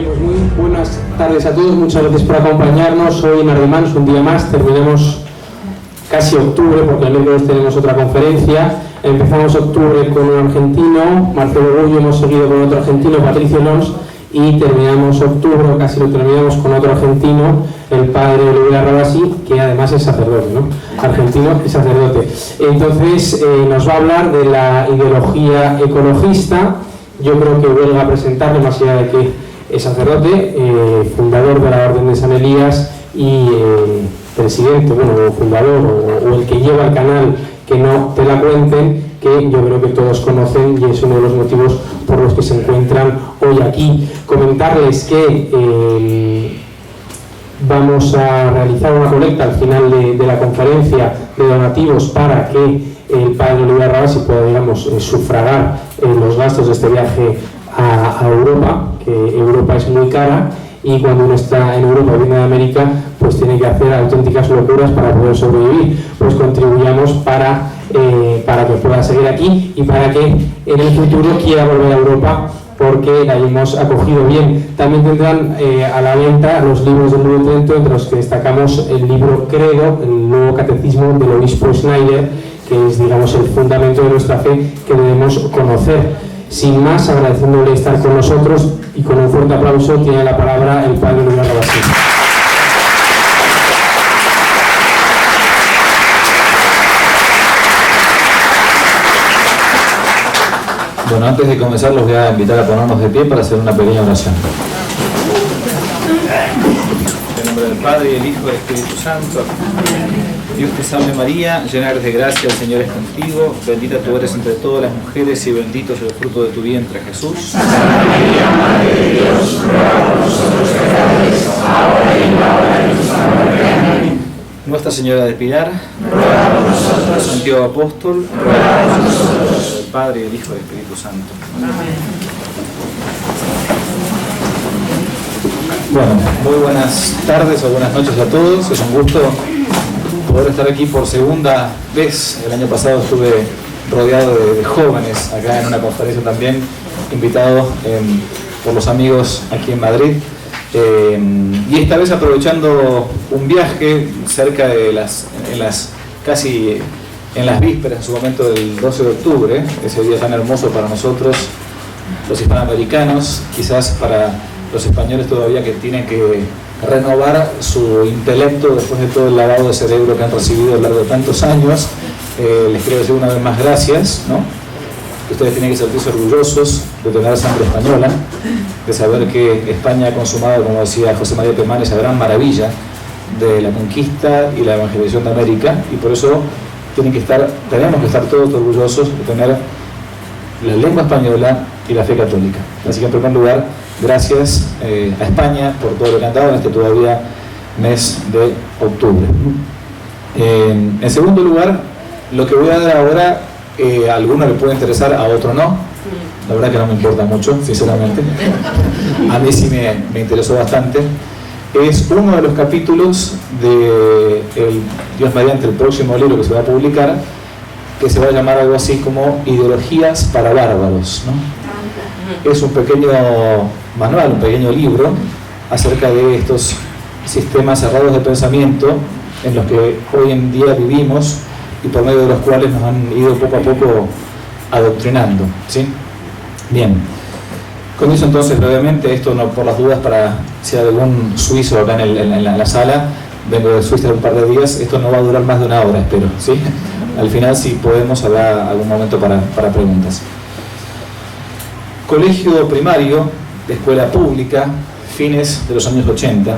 Bien, pues muy buenas tardes a todos, muchas gracias por acompañarnos. Hoy en Ardemans, un día más, terminamos casi octubre, porque el miércoles tenemos otra conferencia. Empezamos octubre con un argentino, Marcelo Gullo, hemos seguido con otro argentino, Patricio Lons, y terminamos octubre, o casi lo terminamos, con otro argentino, el padre Oliveira Rabasi, que además es sacerdote, ¿no? Argentino y sacerdote. Entonces nos va a hablar de la ideología ecologista. Yo creo que huelga a presentarle, más allá de que es sacerdote, fundador de la Orden de San Elías y presidente, bueno, o fundador, o el que lleva el canal Que No Te La Cuenten, que yo creo que todos conocen y es uno de los motivos por los que se encuentran hoy aquí. Comentarles que vamos a realizar una colecta al final de la conferencia de donativos para que el padre Oliveira Rabasi pueda, digamos, sufragar los gastos de este viaje a Europa, que Europa es muy cara y cuando uno está en Europa o viene de América, pues tiene que hacer auténticas locuras para poder sobrevivir. Pues contribuyamos para que pueda seguir aquí y para que en el futuro quiera volver a Europa, porque la hemos acogido bien. También tendrán a la venta los libros del Nuevo Testamento, entre los que destacamos el libro Credo, el nuevo catecismo del obispo Schneider, que es, digamos, el fundamento de nuestra fe que debemos conocer. Sin más, agradeciéndole estar con nosotros y con un fuerte aplauso tiene la palabra el padre Oliveira Rabasi. Bueno, antes de comenzar los voy a invitar a ponernos de pie para hacer una pequeña oración. En nombre del Padre, y del Hijo y del Espíritu Santo. Dios te salve María, llena eres de gracia, el Señor es contigo, bendita tú eres entre todas las mujeres y bendito es el fruto de tu vientre, Jesús. Santa María, Madre de Dios, ruega por nosotros pecadores, ahora y en la hora de nuestra muerte. Amén. Nuestra Señora de Pilar, ruega por nosotros. Santiago Apóstol, ruega por nosotros. El Padre, y el Hijo y el Espíritu Santo. Amén. Bueno, muy buenas tardes o buenas noches a todos. Es un gusto poder estar aquí por segunda vez. El año pasado estuve rodeado de jóvenes acá en una conferencia también, invitado por los amigos aquí en Madrid. Y esta vez aprovechando un viaje cerca de casi en las vísperas, en su momento del 12 de octubre, ese día tan hermoso para nosotros, los hispanoamericanos, quizás para los españoles todavía que tienen que renovar su intelecto después de todo el lavado de cerebro que han recibido a lo largo de tantos años. Les quiero decir una vez más gracias, ¿no? Ustedes tienen que sentirse orgullosos de tener sangre española, de saber que España ha consumado, como decía José María Pemán, esa gran maravilla de la conquista y la evangelización de América, y por eso tenemos que estar todos orgullosos de tener la lengua española y la fe católica. Así que en primer lugar, gracias a España por todo lo que han dado en este todavía mes de octubre. En segundo lugar, lo que voy a dar ahora, a alguno le puede interesar, a otro no. La verdad que no me importa mucho, sinceramente. A mí sí me interesó bastante. Es uno de los capítulos de Dios mediante el próximo libro que se va a publicar, que se va a llamar algo así como Ideologías para Bárbaros, ¿no? Es un pequeño manual, un pequeño libro acerca de estos sistemas cerrados de pensamiento en los que hoy en día vivimos y por medio de los cuales nos han ido poco a poco adoctrinando, ¿sí? Bien, con eso entonces brevemente, esto no por las dudas para si hay algún suizo acá en la sala, vengo de Suiza un par de días, esto no va a durar más de una hora, espero, ¿sí? Al final si podemos habrá algún momento para preguntas. Colegio primario, escuela pública, fines de los años 80.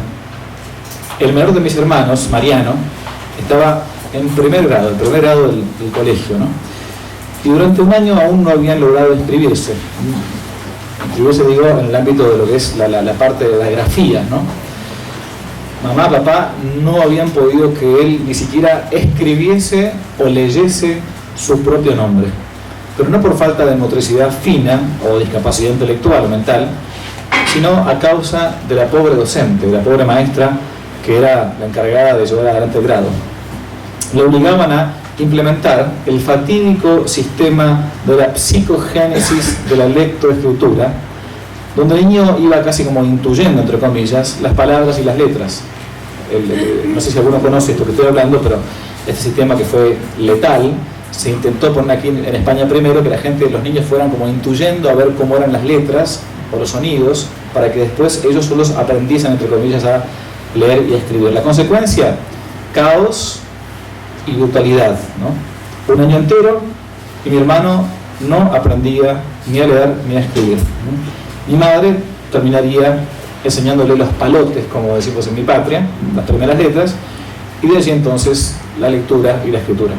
El menor de mis hermanos, Mariano, estaba en primer grado del colegio, ¿no? Y durante un año aún no habían logrado inscribirse. Inscribirse, digo, en el ámbito de lo que es la parte de la grafía, ¿no? Mamá, papá no habían podido que él ni siquiera escribiese o leyese su propio nombre. Pero no por falta de motricidad fina o discapacidad intelectual o mental, sino a causa de la pobre docente, de la pobre maestra que era la encargada de llevar adelante el grado. Le obligaban a implementar el fatídico sistema de la psicogénesis de la lectoescritura, donde el niño iba casi como intuyendo, entre comillas, las palabras y las letras. No sé si alguno conoce esto que estoy hablando, pero este sistema que fue letal, se intentó poner aquí en España primero, que la gente, los niños fueran como intuyendo a ver cómo eran las letras o los sonidos, para que después ellos solos aprendiesen, entre comillas, a leer y a escribir. La consecuencia, caos y brutalidad, ¿no? Un año entero y mi hermano no aprendía ni a leer ni a escribir, ¿no? Mi madre terminaría enseñándole los palotes, como decimos en mi patria, las primeras letras, y de allí entonces la lectura y la escritura.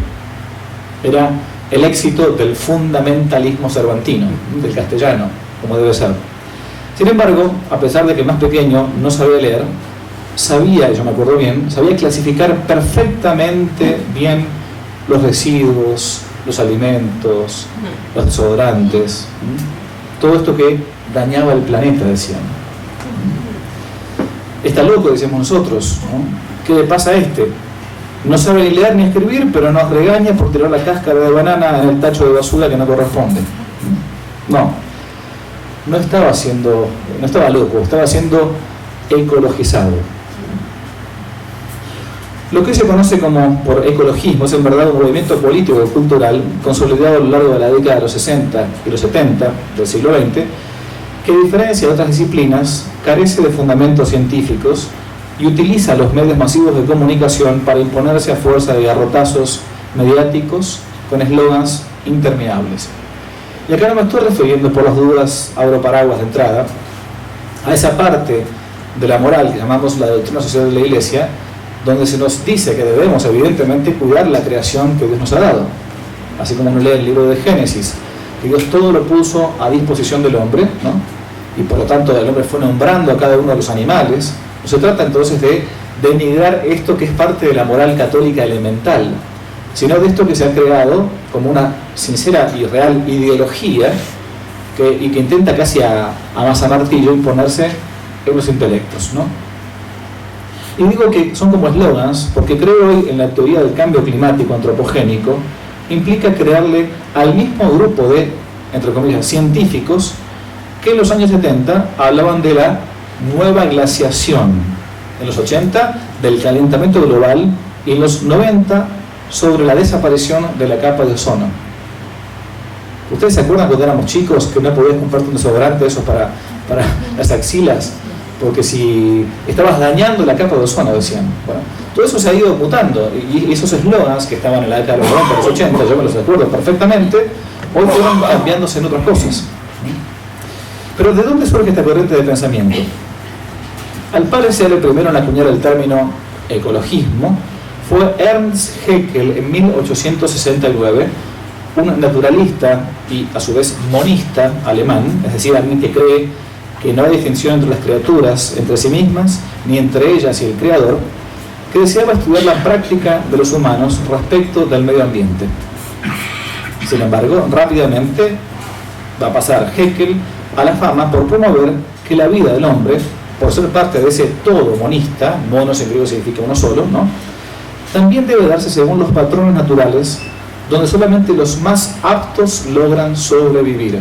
Era el éxito del fundamentalismo cervantino, del castellano, como debe ser. Sin embargo, a pesar de que más pequeño no sabía leer, sabía, yo me acuerdo bien, sabía clasificar perfectamente bien los residuos, los alimentos, los desodorantes, todo esto que dañaba el planeta, decían. Está loco, decíamos nosotros, ¿no? ¿Qué le pasa a este? No sabe ni leer ni escribir, pero nos regaña por tirar la cáscara de banana en el tacho de basura que no corresponde. No estaba loco, estaba siendo ecologizado. Lo que se conoce como por ecologismo es en verdad un movimiento político y cultural consolidado a lo largo de la década de los 60 y los 70 del siglo XX, que a diferencia de otras disciplinas carece de fundamentos científicos y utiliza los medios masivos de comunicación para imponerse a fuerza de garrotazos mediáticos con eslogans interminables. Y acá no me estoy refiriendo, por las dudas, abro paraguas de entrada, a esa parte de la moral que llamamos la doctrina social de la Iglesia, donde se nos dice que debemos evidentemente cuidar la creación que Dios nos ha dado. Así como uno lee el libro de Génesis, que Dios todo lo puso a disposición del hombre, ¿no? Y por lo tanto el hombre fue nombrando a cada uno de los animales. No se trata entonces de denigrar esto que es parte de la moral católica elemental, sino de esto que se ha creado como una sincera y real ideología y que intenta casi a mazamartillo imponerse en los intelectos, ¿no? Y digo que son como eslogans porque creo hoy en la teoría del cambio climático antropogénico implica crearle al mismo grupo de, entre comillas, científicos que en los años 70 hablaban de la nueva glaciación, en los 80 del calentamiento global y en los 90 sobre la desaparición de la capa de ozono. ¿Ustedes se acuerdan cuando éramos chicos que no podías comprarte un desodorante eso para las axilas? Porque si estabas dañando la capa de ozono, decían. Bueno, todo eso se ha ido mutando y esos eslogans que estaban en la década de los 90, los 80, yo me los acuerdo perfectamente, hoy fueron cambiándose en otras cosas. Pero ¿de dónde surge esta corriente de pensamiento? Al parecer, el primero en acuñar el término ecologismo fue Ernst Haeckel en 1869, un naturalista y a su vez monista alemán, es decir, alguien que cree que no hay distinción entre las criaturas, entre sí mismas, ni entre ellas y el Creador, que deseaba estudiar la práctica de los humanos respecto del medio ambiente. Sin embargo, rápidamente va a pasar Haeckel a la fama por promover que la vida del hombre, por ser parte de ese todo monista, monos en griego significa uno solo, ¿no?, también debe darse según los patrones naturales, donde solamente los más aptos logran sobrevivir.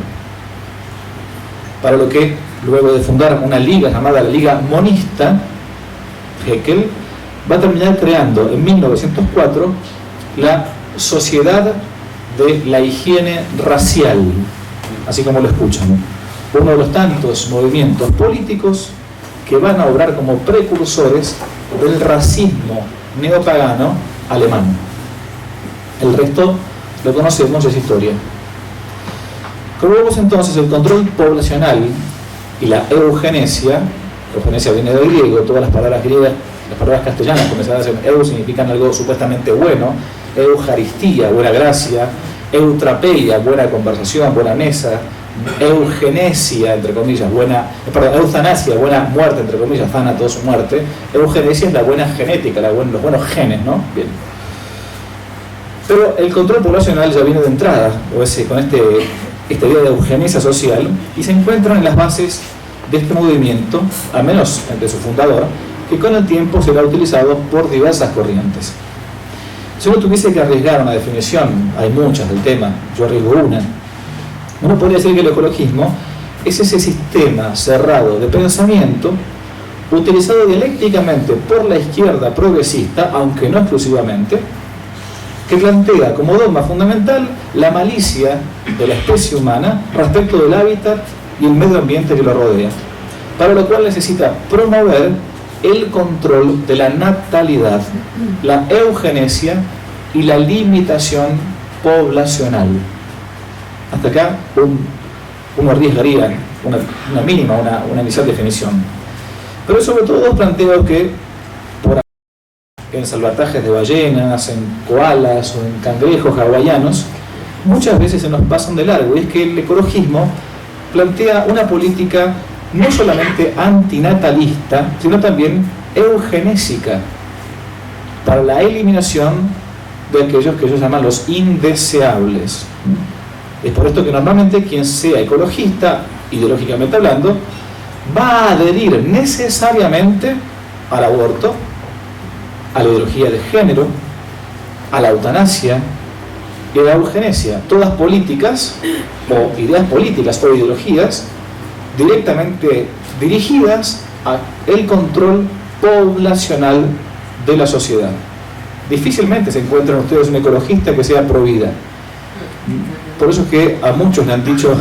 Para lo que, luego de fundar una liga llamada la Liga Monista, Haeckel va a terminar creando en 1904 la Sociedad de la Higiene Racial, así como lo escuchan, uno de los tantos movimientos políticos que van a obrar como precursores del racismo neopagano alemán. El resto lo conocemos, es historia. Como vemos entonces, el control poblacional y la eugenesia viene del griego, todas las palabras griegas, las palabras castellanas comenzadas en eu significan algo supuestamente bueno, eucaristía, buena gracia, eutrapeia, buena conversación, buena mesa, eugenesia, entre comillas, eutanasia, buena muerte, entre comillas, thanatos, muerte. Eugenesia es la buena genética, los buenos genes, ¿no? Bien. Pero el control poblacional ya viene de entrada, con esta idea de eugenesia social, y se encuentran en las bases de este movimiento, al menos entre su fundador, que con el tiempo será utilizado por diversas corrientes. Si uno tuviese que arriesgar una definición, hay muchas del tema, yo arriesgo una. Uno podría decir que el ecologismo es ese sistema cerrado de pensamiento utilizado dialécticamente por la izquierda progresista, aunque no exclusivamente, que plantea como dogma fundamental la malicia de la especie humana respecto del hábitat y el medio ambiente que lo rodea, para lo cual necesita promover el control de la natalidad, la eugenesia y la limitación poblacional. Hasta acá uno arriesgaría una mínima, una inicial definición. Pero sobre todo dos planteos que por en salvatajes de ballenas, en koalas o en cangrejos hawaianos, muchas veces se nos pasan de largo, y es que el ecologismo plantea una política no solamente antinatalista, sino también eugenésica, para la eliminación de aquellos que ellos llaman los indeseables. Es por esto que normalmente quien sea ecologista, ideológicamente hablando, va a adherir necesariamente al aborto, a la ideología de género, a la eutanasia y a la eugenesia, todas políticas o ideas políticas o ideologías directamente dirigidas al control poblacional de la sociedad. Difícilmente se encuentran ustedes un ecologista que sea pro vida. Por eso es que a muchos le han dicho,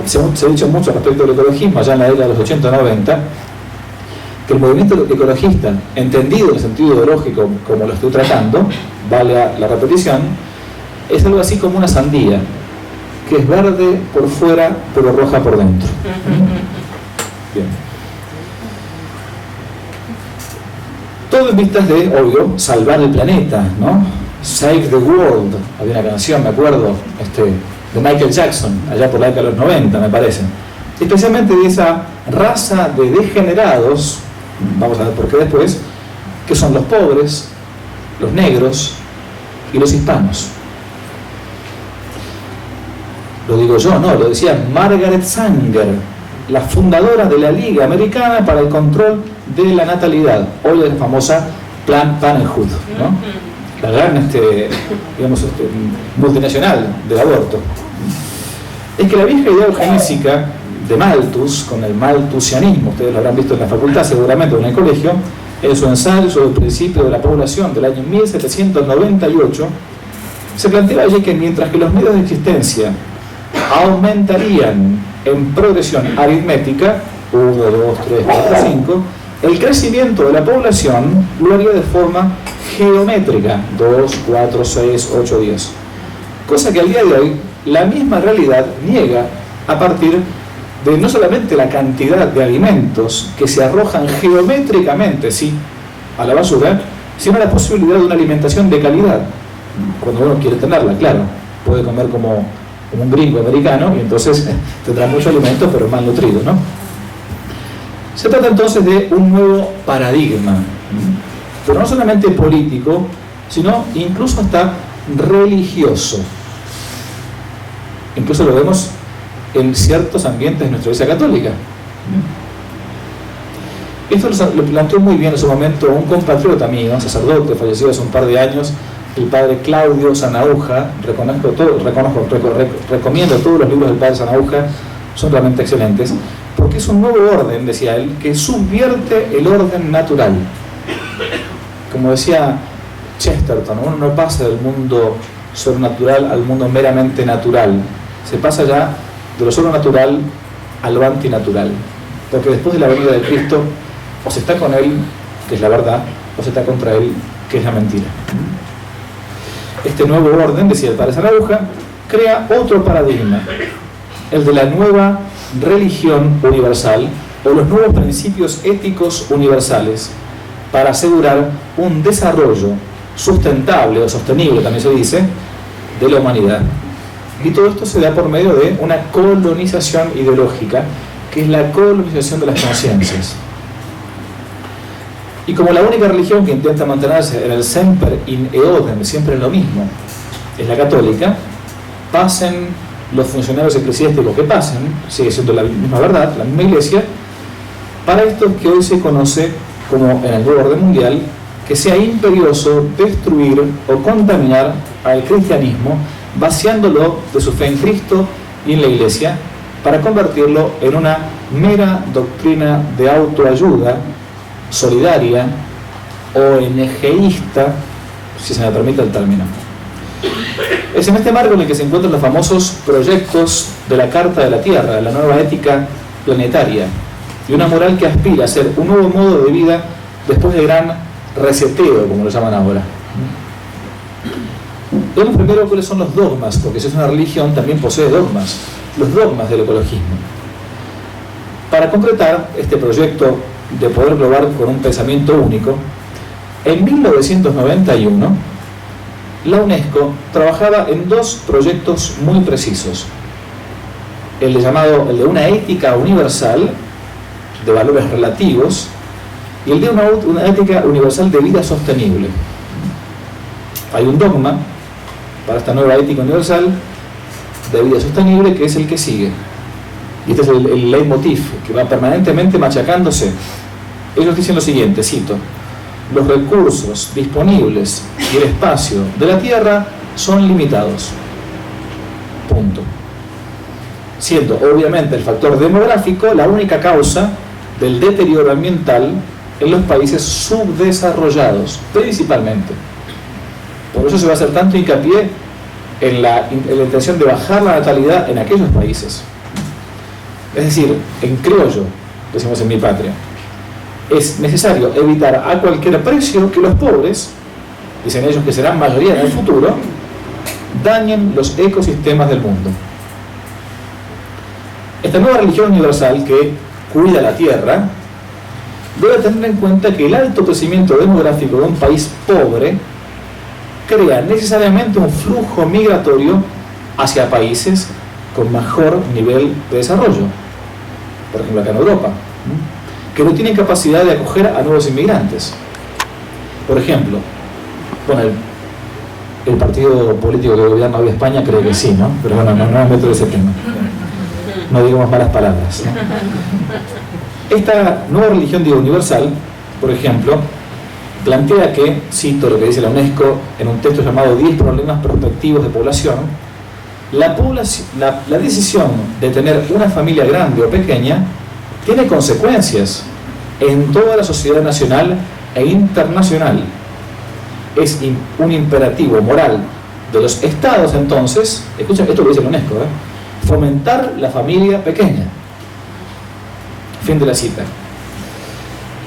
se ha dicho mucho respecto al ecologismo allá en la década de los 80-90, que el movimiento ecologista, entendido en el sentido ideológico como lo estoy tratando, vale la repetición, es algo así como una sandía, que es verde por fuera pero roja por dentro. Bien. Todo en vistas de, obvio, salvar el planeta, ¿no? Save the World, había una canción, me acuerdo, de Michael Jackson, allá por la década de los 90, me parece. Especialmente de esa raza de degenerados, vamos a ver por qué después, que son los pobres, los negros y los hispanos. Lo digo yo, no, lo decía Margaret Sanger, la fundadora de la Liga Americana para el Control de la Natalidad, hoy es la famosa Planned Parenthood, ¿no? La gran multinacional del aborto. Es que la vieja idea eugenésica de Malthus, con el malthusianismo, ustedes lo habrán visto en la facultad seguramente o en el colegio, en su ensayo sobre el principio de la población del año 1798, se planteaba allí que mientras que los medios de existencia aumentarían en progresión aritmética, 1, 2, 3, 4, 5, el crecimiento de la población lo haría de forma geométrica, 2, 4, 6, 8, 10. Cosa que al día de hoy la misma realidad niega a partir de no solamente la cantidad de alimentos que se arrojan geométricamente, sí, a la basura, sino la posibilidad de una alimentación de calidad. Cuando uno quiere tenerla, claro, puede comer como un gringo americano y entonces tendrá mucho alimento pero mal nutrido, ¿no? Se trata entonces de un nuevo paradigma, pero no solamente político, sino incluso hasta religioso. Incluso lo vemos en ciertos ambientes de nuestra Iglesia Católica. Esto lo planteó muy bien en su momento un compatriota mío, un sacerdote fallecido hace un par de años, el padre Claudio Sanauja. Recomiendo todos los libros del padre Sanauja, son realmente excelentes, porque es un nuevo orden, decía él, que subvierte el orden natural. Como decía Chesterton, uno no pasa del mundo sobrenatural al mundo meramente natural, se pasa ya de lo sobrenatural a lo antinatural, porque después de la venida de Cristo o se está con Él, que es la verdad, o se está contra Él, que es la mentira. Este nuevo orden, decía el padre Sanauja, crea otro paradigma, el de la nueva religión universal o los nuevos principios éticos universales para asegurar un desarrollo sustentable o sostenible, también se dice, de la humanidad. Y todo esto se da por medio de una colonización ideológica, que es la colonización de las conciencias. Y como la única religión que intenta mantenerse en el semper in eodem, siempre es lo mismo, es la católica, pasen los funcionarios eclesiásticos que pasen, sigue siendo la misma verdad, la misma iglesia, para esto que hoy se conoce como en el nuevo orden mundial, que sea imperioso destruir o contaminar al cristianismo, vaciándolo de su fe en Cristo y en la iglesia, para convertirlo en una mera doctrina de autoayuda, solidaria, ONGista, si se me permite el término. Es en este marco en el que se encuentran los famosos proyectos de la Carta de la Tierra, la nueva ética planetaria, y una moral que aspira a ser un nuevo modo de vida después del gran reseteo, como lo llaman ahora. Veamos primero cuáles son los dogmas, porque si es una religión también posee dogmas, los dogmas del ecologismo. Para concretar este proyecto de poder global con un pensamiento único, en 1991 la UNESCO trabajaba en dos proyectos muy precisos: el de una ética universal de valores relativos y el de una ética universal de vida sostenible. Hay un dogma para esta nueva ética universal de vida sostenible que es el que sigue, y este es el leitmotiv que va permanentemente machacándose. Ellos dicen lo siguiente, cito: los recursos disponibles y el espacio de la Tierra son limitados. Punto. Siendo obviamente el factor demográfico la única causa del deterioro ambiental en los países subdesarrollados, principalmente. Por eso se va a hacer tanto hincapié en la intención de bajar la natalidad en aquellos países. Es decir, en criollo, decimos en mi patria, es necesario evitar a cualquier precio que los pobres, dicen ellos que serán mayoría en el futuro, dañen los ecosistemas del mundo. Esta nueva religión universal que cuida la tierra debe tener en cuenta que el alto crecimiento demográfico de un país pobre crea necesariamente un flujo migratorio hacia países con mejor nivel de desarrollo, por ejemplo acá en Europa, que no tienen capacidad de acoger a nuevos inmigrantes. Por ejemplo, bueno, el partido político que gobierna hoy España cree que sí, ¿no? Pero bueno, no me meto en ese tema. No digamos malas palabras, ¿no? Esta nueva religión universal, por ejemplo, plantea que, cito lo que dice la UNESCO en un texto llamado 10 problemas prospectivos de población, la decisión de tener una familia grande o pequeña tiene consecuencias en toda la sociedad nacional e internacional. Es un imperativo moral de los estados, entonces, escuchen esto que dice la UNESCO, fomentar la familia pequeña. Fin de la cita.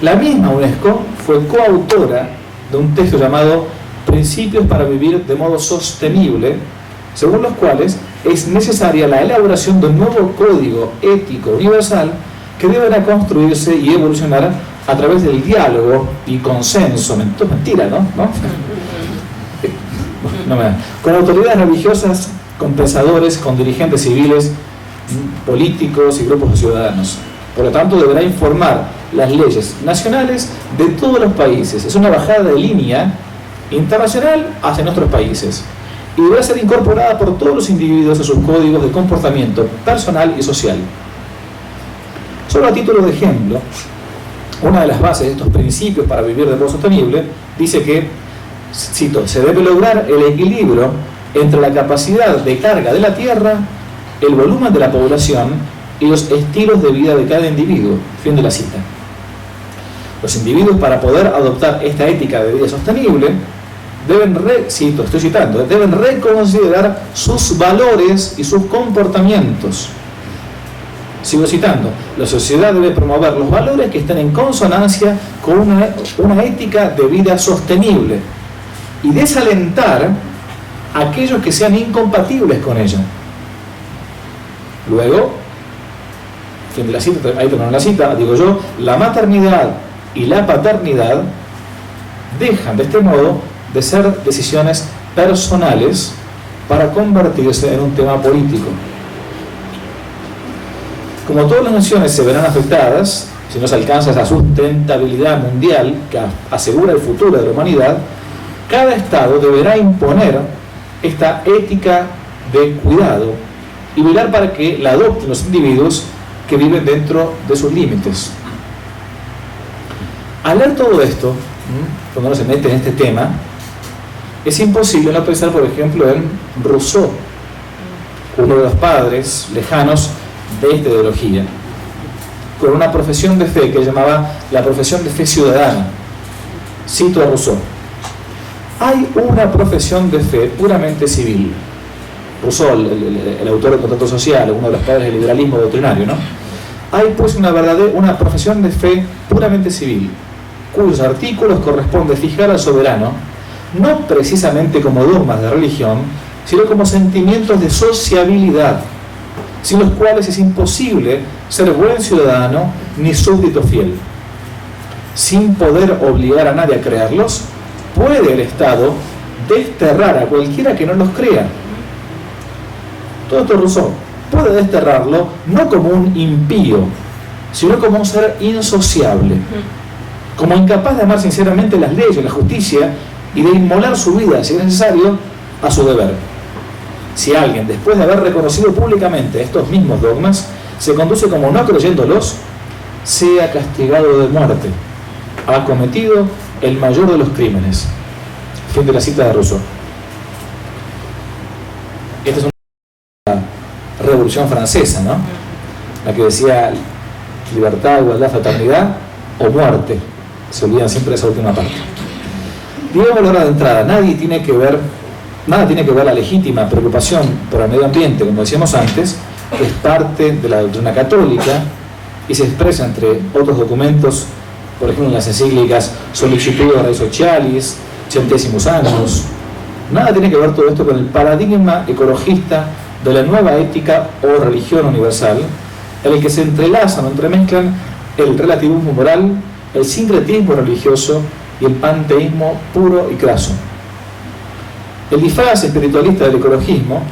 La misma UNESCO fue coautora de un texto llamado Principios para vivir de modo sostenible, según los cuales es necesaria la elaboración de un nuevo código ético universal que deberá construirse y evolucionar a través del diálogo y consenso, mentira, ¿no? Con autoridades religiosas, con pensadores, con dirigentes civiles, políticos y grupos de ciudadanos. Por lo tanto, deberá informar las leyes nacionales de todos los países. Es una bajada de línea internacional hacia nuestros países. Y deberá ser incorporada por todos los individuos a sus códigos de comportamiento personal y social. Solo a título de ejemplo, una de las bases de estos principios para vivir de modo sostenible dice que, cito, se debe lograr el equilibrio entre la capacidad de carga de la tierra, el volumen de la población y los estilos de vida de cada individuo. Fin de la cita. Los individuos, para poder adoptar esta ética de vida sostenible, deben reconsiderar sus valores y sus comportamientos. Sigo citando: la sociedad debe promover los valores que estén en consonancia con una ética de vida sostenible y desalentar a aquellos que sean incompatibles con ella. Luego, fin de la cita, ahí termino la cita, digo yo, la maternidad y la paternidad dejan de este modo de ser decisiones personales para convertirse en un tema político. Como todas las naciones se verán afectadas, si no se alcanza esa sustentabilidad mundial que asegura el futuro de la humanidad, cada Estado deberá imponer esta ética de cuidado y velar para que la adopten los individuos que viven dentro de sus límites. Al leer todo esto, cuando uno se mete en este tema, es imposible no pensar, por ejemplo, en Rousseau, uno de los padres lejanos de esta ideología, con una profesión de fe que llamaba la profesión de fe ciudadana. Cito a Rousseau: hay una profesión de fe puramente civil. Rousseau, el autor del Contrato Social, uno de los padres del liberalismo doctrinario, ¿no? Hay pues una profesión de fe puramente civil, cuyos artículos corresponde fijar al soberano, no precisamente como dogmas de religión, sino como sentimientos de sociabilidad, sin los cuales es imposible ser buen ciudadano ni súbdito fiel. Sin poder obligar a nadie a creerlos, puede el Estado desterrar a cualquiera que no los crea. Todo esto Rousseau puede desterrarlo no como un impío, sino como un ser insociable, como incapaz de amar sinceramente las leyes, la justicia, y de inmolar su vida, si es necesario, a su deber. Si alguien, después de haber reconocido públicamente estos mismos dogmas, se conduce como no creyéndolos, sea castigado de muerte. Ha cometido el mayor de los crímenes. Fin de la cita de Rousseau. Esta es una revolución francesa, ¿no? La que decía libertad, igualdad, fraternidad o muerte. Se olvidan siempre de esa última parte. Digamos la hora de entrada, nada tiene que ver la legítima preocupación por el medio ambiente, como decíamos antes, que es parte de la doctrina católica y se expresa entre otros documentos, por ejemplo en las encíclicas Sollicitudo Rei Socialis, Centesimus Annus. Nada tiene que ver todo esto con el paradigma ecologista de la nueva ética o religión universal, en el que se entrelazan o entremezclan el relativismo moral, el sincretismo religioso y el panteísmo puro y craso. El disfraz espiritualista del ecologismo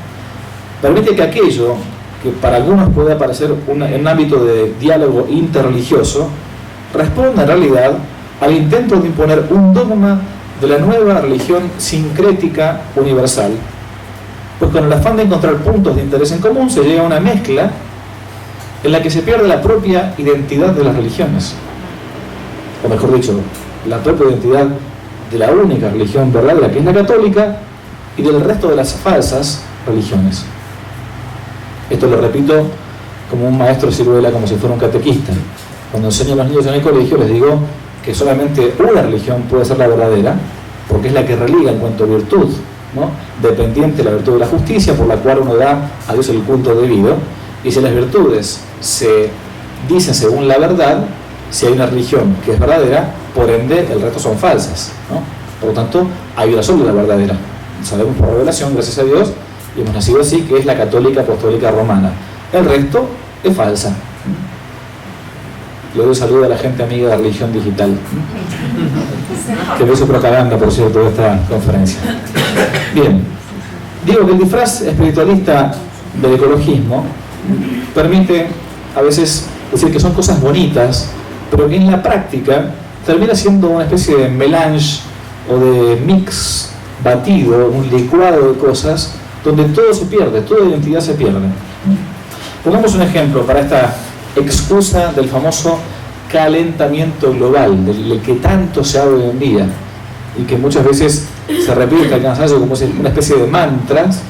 permite que aquello que para algunos puede parecer en un ámbito de diálogo interreligioso responda en realidad al intento de imponer un dogma de la nueva religión sincrética universal, pues con el afán de encontrar puntos de interés en común se llega a una mezcla en la que se pierde la propia identidad de las religiones, o mejor dicho, la propia identidad de la única religión verdadera, que es la católica, y del resto de las falsas religiones. Esto lo repito como un maestro ciruela, como si fuera un catequista. Cuando enseño a los niños en el colegio les digo que solamente una religión puede ser la verdadera, porque es la que religa en cuanto a virtud, ¿no? Dependiente de la virtud de la justicia, por la cual uno da a Dios el culto debido, y si las virtudes se dicen según la verdad, si hay una religión que es verdadera, por ende el resto son falsas, ¿no? Por lo tanto, hay una sola verdadera. Sabemos por revelación, gracias a Dios, y hemos nacido así, que es la católica apostólica romana. El resto es falsa. Le doy saludo a la gente amiga de Religión Digital, que ve su propaganda, por cierto, de esta conferencia. Bien, digo que el disfraz espiritualista del ecologismo permite a veces decir que son cosas bonitas, pero que en la práctica termina siendo una especie de melange o de mix batido, un licuado de cosas donde todo se pierde, toda identidad se pierde. Pongamos un ejemplo para esta excusa del famoso calentamiento global, del que tanto se habla hoy en día y que muchas veces se repite al cansancio como una especie de mantras,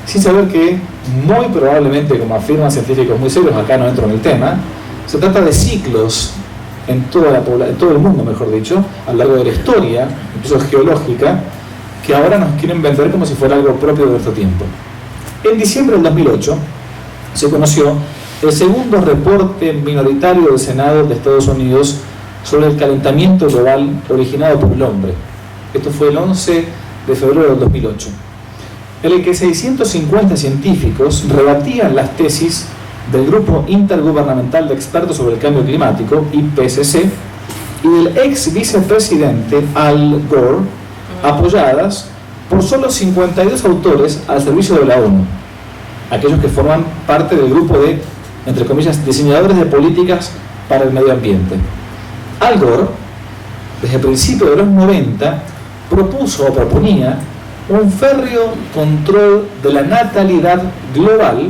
sin saber que muy probablemente, como afirman científicos muy serios, acá no entro en el tema, se trata de ciclos en todo el mundo, mejor dicho, a lo largo de la historia, incluso geológica, que ahora nos quieren vender como si fuera algo propio de nuestro tiempo. En diciembre del 2008 se conoció el segundo reporte minoritario del Senado de Estados Unidos sobre el calentamiento global originado por el hombre. Esto fue el 11 de febrero del 2008, en el que 650 científicos rebatían las tesis del Grupo Intergubernamental de Expertos sobre el Cambio Climático, IPCC, y del ex vicepresidente Al Gore, apoyadas por solo 52 autores al servicio de la ONU, aquellos que forman parte del grupo de, entre comillas, diseñadores de políticas para el medio ambiente. Al Gore, desde principios de los 90, proponía un férreo control de la natalidad global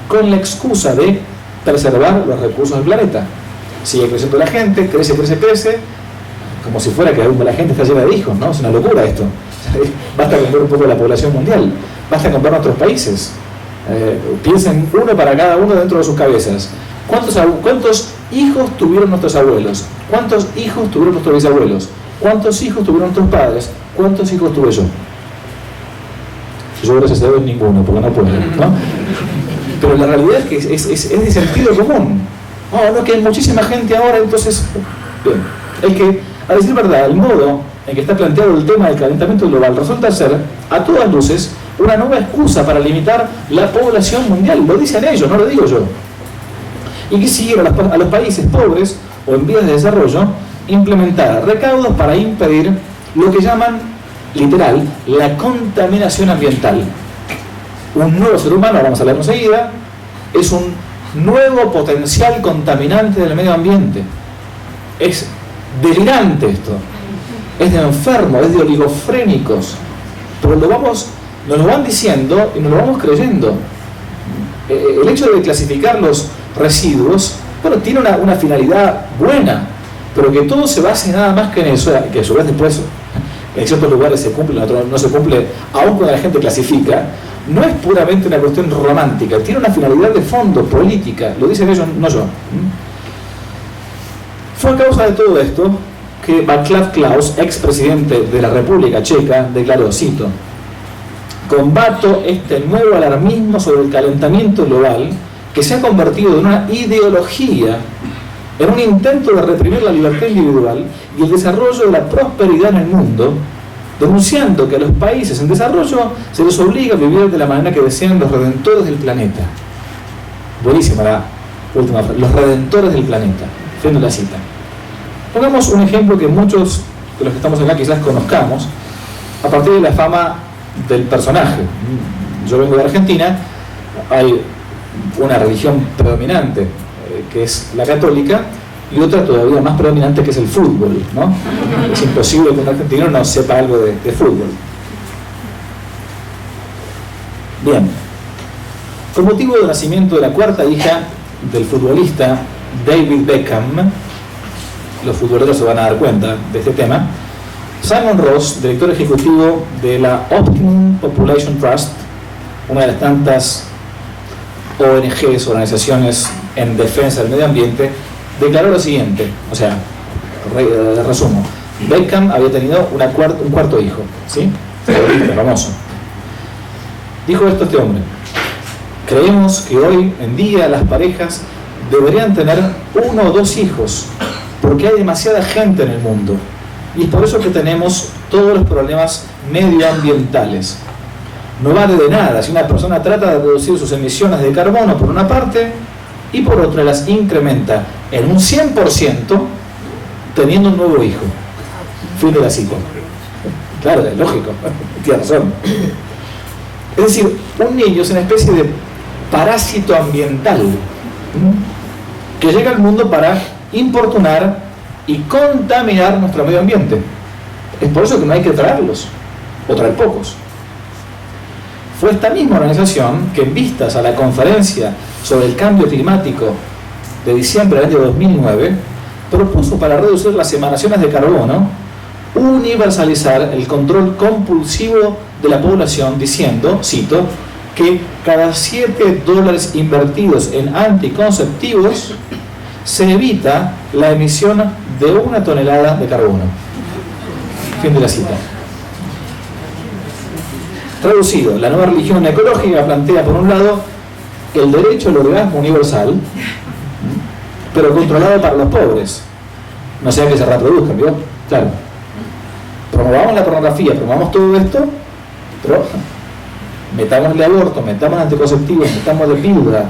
con la excusa de preservar los recursos del planeta. Sigue creciendo la gente, crece, como si fuera que la gente está llena de hijos, ¿no? Es una locura esto. Basta comprar un poco la población mundial, basta comprar otros países. Piensen uno para cada uno dentro de sus cabezas. ¿Cuántos hijos tuvieron nuestros abuelos? ¿Cuántos hijos tuvieron nuestros bisabuelos? ¿Cuántos hijos tuvieron nuestros padres? ¿Cuántos hijos tuve yo? Yo gracias a Dios ninguno, porque no puedo, ¿no? Pero la realidad es que es de sentido común. No, que hay muchísima gente ahora, entonces... Bien, es que, a decir verdad, el modo en que está planteado el tema del calentamiento global resulta ser, a todas luces, una nueva excusa para limitar la población mundial. Lo dicen ellos, no lo digo yo. Y que siguieron a los países pobres o en vías de desarrollo implementar recaudos para impedir lo que llaman, literal, la contaminación ambiental. Un nuevo ser humano, vamos a hablar enseguida, es un nuevo potencial contaminante del medio ambiente. Es delirante esto, es de enfermo, es de oligofrénicos, pero nos lo van diciendo y nos lo vamos creyendo. El hecho de clasificar los residuos, bueno, tiene una finalidad buena, pero que todo se base nada más que en eso, que a su vez después en ciertos lugares se cumple, en otros no se cumple, aun cuando la gente clasifica, no es puramente una cuestión romántica, tiene una finalidad de fondo, política, lo dicen ellos, no yo. Fue a causa de todo esto que Václav Klaus, expresidente de la República Checa, declaró, cito: "Combato este nuevo alarmismo sobre el calentamiento global que se ha convertido en una ideología, en un intento de reprimir la libertad individual y el desarrollo de la prosperidad en el mundo, denunciando que a los países en desarrollo se les obliga a vivir de la manera que desean los redentores del planeta". Buenísima la última frase, los redentores del planeta. Fin de la cita. Pongamos un ejemplo que muchos de los que estamos acá quizás conozcamos, a partir de la fama del personaje. Yo vengo de Argentina, hay una religión predominante, que es la católica, y otra todavía más predominante, que es el fútbol, ¿no? Es imposible que un argentino no sepa algo de fútbol. Bien, con motivo del nacimiento de la cuarta hija del futbolista David Beckham, los futboleros se van a dar cuenta de este tema, Simon Ross, director ejecutivo de la Optimum Population Trust, una de las tantas ONGs, organizaciones en defensa del medio ambiente, declaró lo siguiente, o sea, resumo, Beckham había tenido un cuarto hijo, ¿sí? Famoso. Dijo esto este hombre: "Creemos que hoy en día las parejas deberían tener 1 o 2 hijos, porque hay demasiada gente en el mundo, y es por eso que tenemos todos los problemas medioambientales. No vale de nada si una persona trata de reducir sus emisiones de carbono por una parte y por otra las incrementa en un 100% teniendo un nuevo hijo". Fin de la cita. Claro, es lógico, tiene razón. Es decir, un niño es una especie de parásito ambiental que llega al mundo para importunar y contaminar nuestro medio ambiente. Es por eso que no hay que traerlos, o traer pocos. Fue esta misma organización que, en vistas a la conferencia sobre el cambio climático de diciembre del año 2009, propuso, para reducir las emanaciones de carbono, universalizar el control compulsivo de la población, diciendo, cito, que cada $7 invertidos en anticonceptivos se evita la emisión de 1 tonelada de carbono. Fin de la cita. Traducido, la nueva religión ecológica plantea, por un lado, el derecho al orgasmo universal, pero controlado para los pobres, no sea que se reproduzcan, ¿vio? Claro. Promovamos la pornografía, promovamos todo esto, pero metámosle aborto, metamos anticonceptivos, metamos de píldora.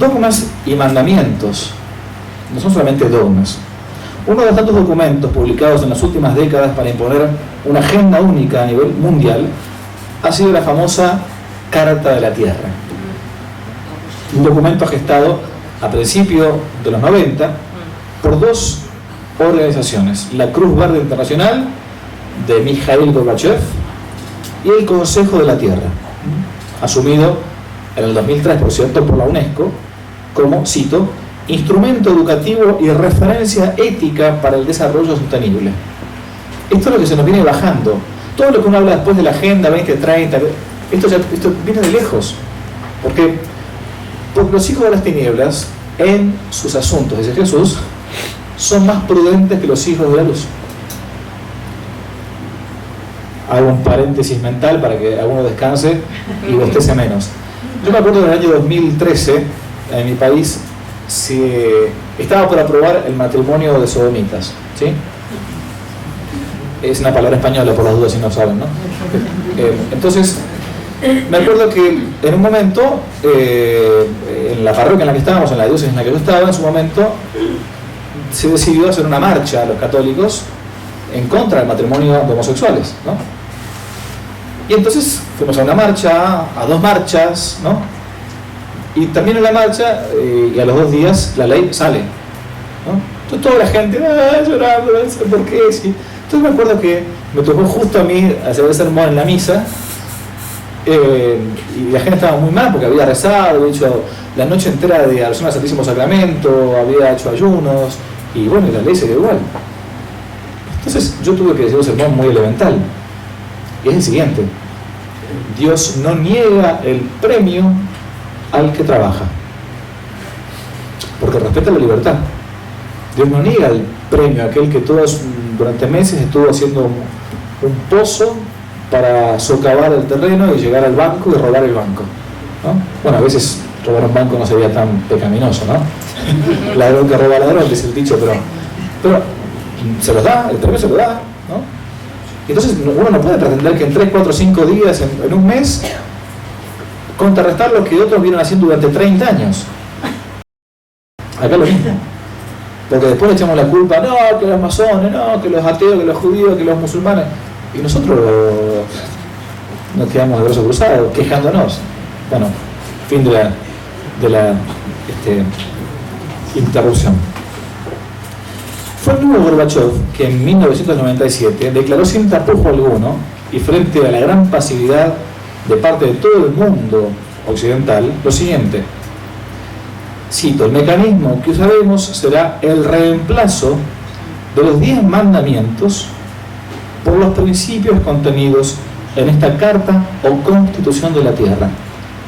Dogmas y mandamientos no son solamente dogmas. Uno de los tantos documentos publicados en las últimas décadas para imponer una agenda única a nivel mundial ha sido la famosa Carta de la Tierra. Un documento gestado a principios de los 90 por 2 organizaciones: la Cruz Verde Internacional de Mikhail Gorbachev y el Consejo de la Tierra, asumido en el 2003, por cierto, por la UNESCO como, cito, instrumento educativo y referencia ética para el desarrollo sostenible. Esto es lo que se nos viene bajando. todo lo que uno habla después de la Agenda 2030, esto viene de lejos. Porque los hijos de las tinieblas, en sus asuntos, dice Jesús, son más prudentes que los hijos de la luz. Hago un paréntesis mental para que alguno descanse y bostece menos. Yo me acuerdo del año 2013, en mi país, estaba por aprobar el matrimonio de sodomitas, ¿sí? Es una palabra española, por las dudas si no saben, ¿no? Entonces, me acuerdo que en un momento, en la parroquia en la que estábamos, en la diócesis en la que yo estaba, en su momento, se decidió hacer una marcha a los católicos en contra del matrimonio de homosexuales, ¿no? Y entonces fuimos a una marcha, a 2 marchas, ¿no? Y también en la marcha, y a los 2 días, la ley sale, ¿no? Entonces toda la gente, llorando, ¿por qué? Sí. Entonces me acuerdo que me tocó justo a mí hacer el sermón en la misa, y la gente estaba muy mal porque había rezado, había hecho la noche entera de oración al Santísimo Sacramento, había hecho ayunos, y bueno, y la ley se dio igual. Entonces yo tuve que decir un sermón muy elemental, y es el siguiente: Dios no niega el premio al que trabaja, porque respeta la libertad. Dios no niega el premio a aquel que durante meses estuvo haciendo un pozo para socavar el terreno y llegar al banco y robar el banco, ¿no? Bueno, a veces robar un banco no sería tan pecaminoso, ¿no? Ladrón que roba ladrón, dice el dicho, pero se los da, el premio se lo da, ¿no? Entonces uno no puede pretender que en 3, 4, 5 días, en un mes, contrarrestar lo que otros vienen haciendo durante 30 años. Acá lo mismo. Porque después le echamos la culpa, no, que los masones, no, que los ateos, que los judíos, que los musulmanes. Y nosotros nos quedamos de brazos cruzados, quejándonos. Bueno, fin de la interrupción. Fue el mismo Gorbachev que en 1997 declaró sin tapujo alguno y frente a la gran pasividad de parte de todo el mundo occidental lo siguiente: cito, el mecanismo que usaremos será el reemplazo de los 10 mandamientos por los principios contenidos en esta Carta o Constitución de la Tierra.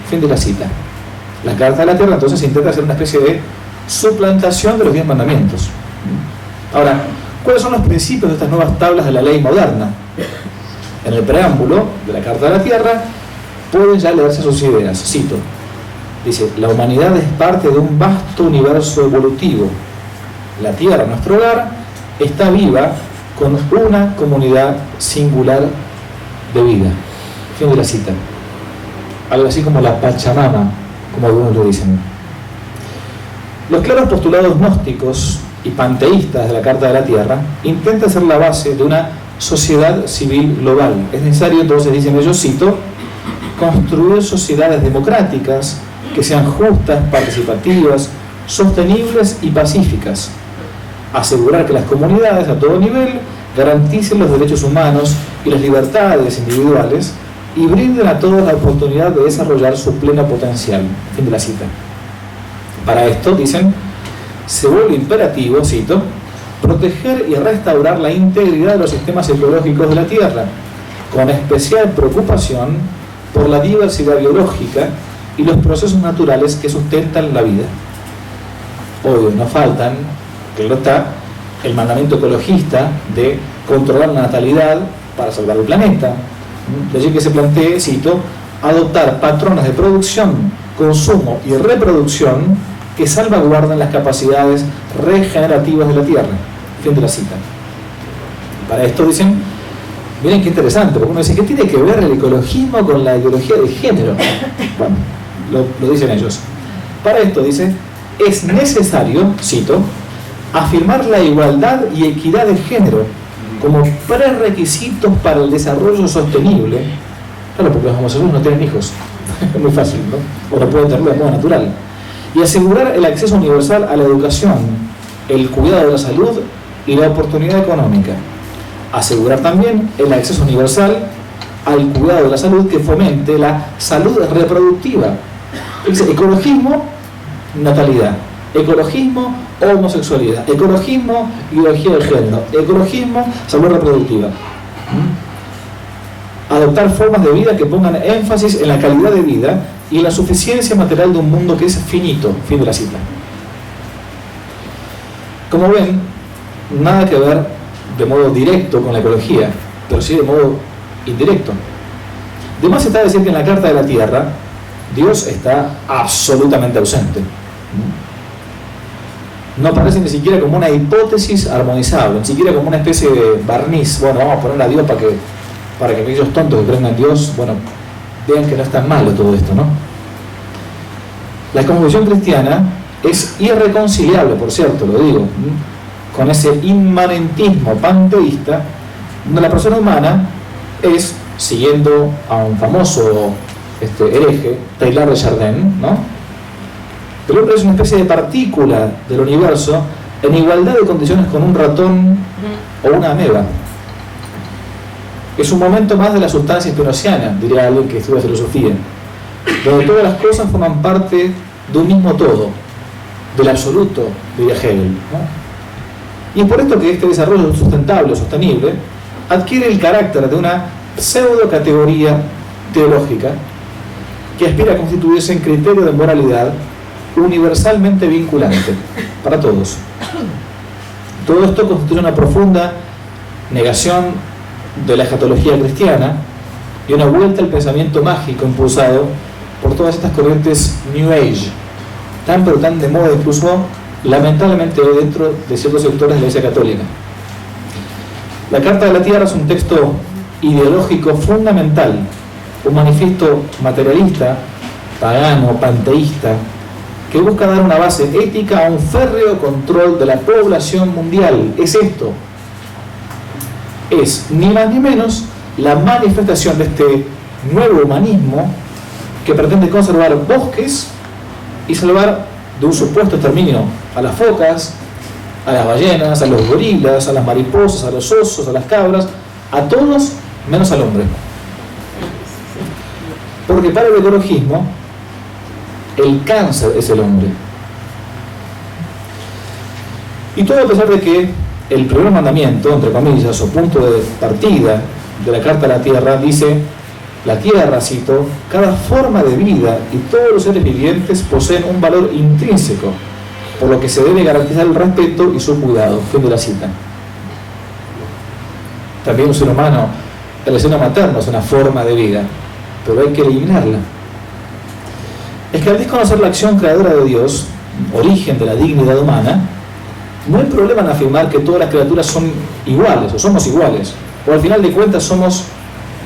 Fin de la cita. La Carta de la Tierra entonces intenta hacer una especie de suplantación de los 10 mandamientos. Ahora, ¿cuáles son los principios de estas nuevas tablas de la ley moderna? En el preámbulo de la Carta de la Tierra pueden ya leerse sus ideas. Cito. Dice, la humanidad es parte de un vasto universo evolutivo. La Tierra, nuestro hogar, está viva con una comunidad singular de vida. Fin de la cita. Algo así como la Pachamama, como algunos lo dicen. Los claros postulados gnósticos y panteístas de la Carta de la Tierra intentan ser la base de una sociedad civil global. Es necesario, entonces, dicen ellos, cito, construir sociedades democráticas que sean justas, participativas, sostenibles y pacíficas. Asegurar que las comunidades a todo nivel garanticen los derechos humanos y las libertades individuales y brinden a todos la oportunidad de desarrollar su pleno potencial. Fin de la cita. Para esto, dicen, se vuelve imperativo, cito, proteger y restaurar la integridad de los sistemas ecológicos de la Tierra, con especial preocupación por la diversidad biológica y los procesos naturales que sustentan la vida. Obvio, no faltan, claro está, el mandamiento ecologista de controlar la natalidad para salvar el planeta. De allí que se plantee, cito, adoptar patrones de producción, consumo y reproducción que salvaguarden las capacidades regenerativas de la Tierra. Fin de la cita. Para esto dicen, miren qué interesante, porque uno dice, ¿qué tiene que ver el ecologismo con la ideología de género? Bueno, lo dicen ellos. Para esto dice, es necesario, cito, afirmar la igualdad y equidad de género como prerequisitos para el desarrollo sostenible. Claro, porque los homosexuales no tienen hijos. Es muy fácil, ¿no? O no pueden tenerlo de modo natural. Y asegurar el acceso universal a la educación, el cuidado de la salud y la oportunidad económica. Asegurar también el acceso universal al cuidado de la salud que fomente la salud reproductiva. Dice, ecologismo, natalidad. Ecologismo, homosexualidad. Ecologismo, ideología de género. Ecologismo, salud reproductiva. adoptar formas de vida que pongan énfasis en la calidad de vida y en la suficiencia material de un mundo que es finito. Fin de la cita. Como ven, nada que ver de modo directo con la ecología, pero sí de modo indirecto. De más está decir que en la Carta de la Tierra Dios está absolutamente ausente. No aparece ni siquiera como una hipótesis armonizable, ni siquiera como una especie de barniz. Bueno, vamos a poner a Dios para que aquellos tontos que creen en Dios, bueno, vean que no es tan malo todo esto, ¿no? La cosmovisión cristiana es irreconciliable, por cierto, lo digo, con ese inmanentismo panteísta, donde la persona humana es, siguiendo a un famoso hereje, Teilhard de Chardin, ¿no? El hombre es una especie de partícula del universo en igualdad de condiciones con un ratón o una ameba. Es un momento más de la sustancia spinoziana, diría alguien que estudia filosofía, donde todas las cosas forman parte de un mismo todo, del absoluto, diría Hegel, ¿no? Y es por esto que este desarrollo sustentable o sostenible adquiere el carácter de una pseudo categoría teológica que aspira a constituirse en criterio de moralidad universalmente vinculante para todos. Todo esto constituye una profunda negación de la escatología cristiana y una vuelta al pensamiento mágico impulsado por todas estas corrientes New Age, tan pero tan de moda, incluso lamentablemente dentro de ciertos sectores de la Iglesia Católica. La Carta de la Tierra es un texto ideológico fundamental, un manifiesto materialista, pagano, panteísta, que busca dar una base ética a un férreo control de la población mundial. Es esto. Es ni más ni menos la manifestación de este nuevo humanismo que pretende conservar bosques y salvar de un supuesto exterminio a las focas, a las ballenas, a los gorilas, a las mariposas, a los osos, a las cabras, a todos menos al hombre. Porque para el ecologismo el cáncer es el hombre. Y todo a pesar de que el primer mandamiento, entre comillas, o punto de partida de la Carta de la Tierra, dice: la Tierra, cito, cada forma de vida y todos los seres vivientes poseen un valor intrínseco, por lo que se debe garantizar el respeto y su cuidado. Fin de la cita. También un ser humano, el seno materno es una forma de vida, pero hay que eliminarla. Es que al desconocer la acción creadora de Dios, origen de la dignidad humana, no hay problema en afirmar que todas las criaturas son iguales, o somos iguales, o al final de cuentas somos,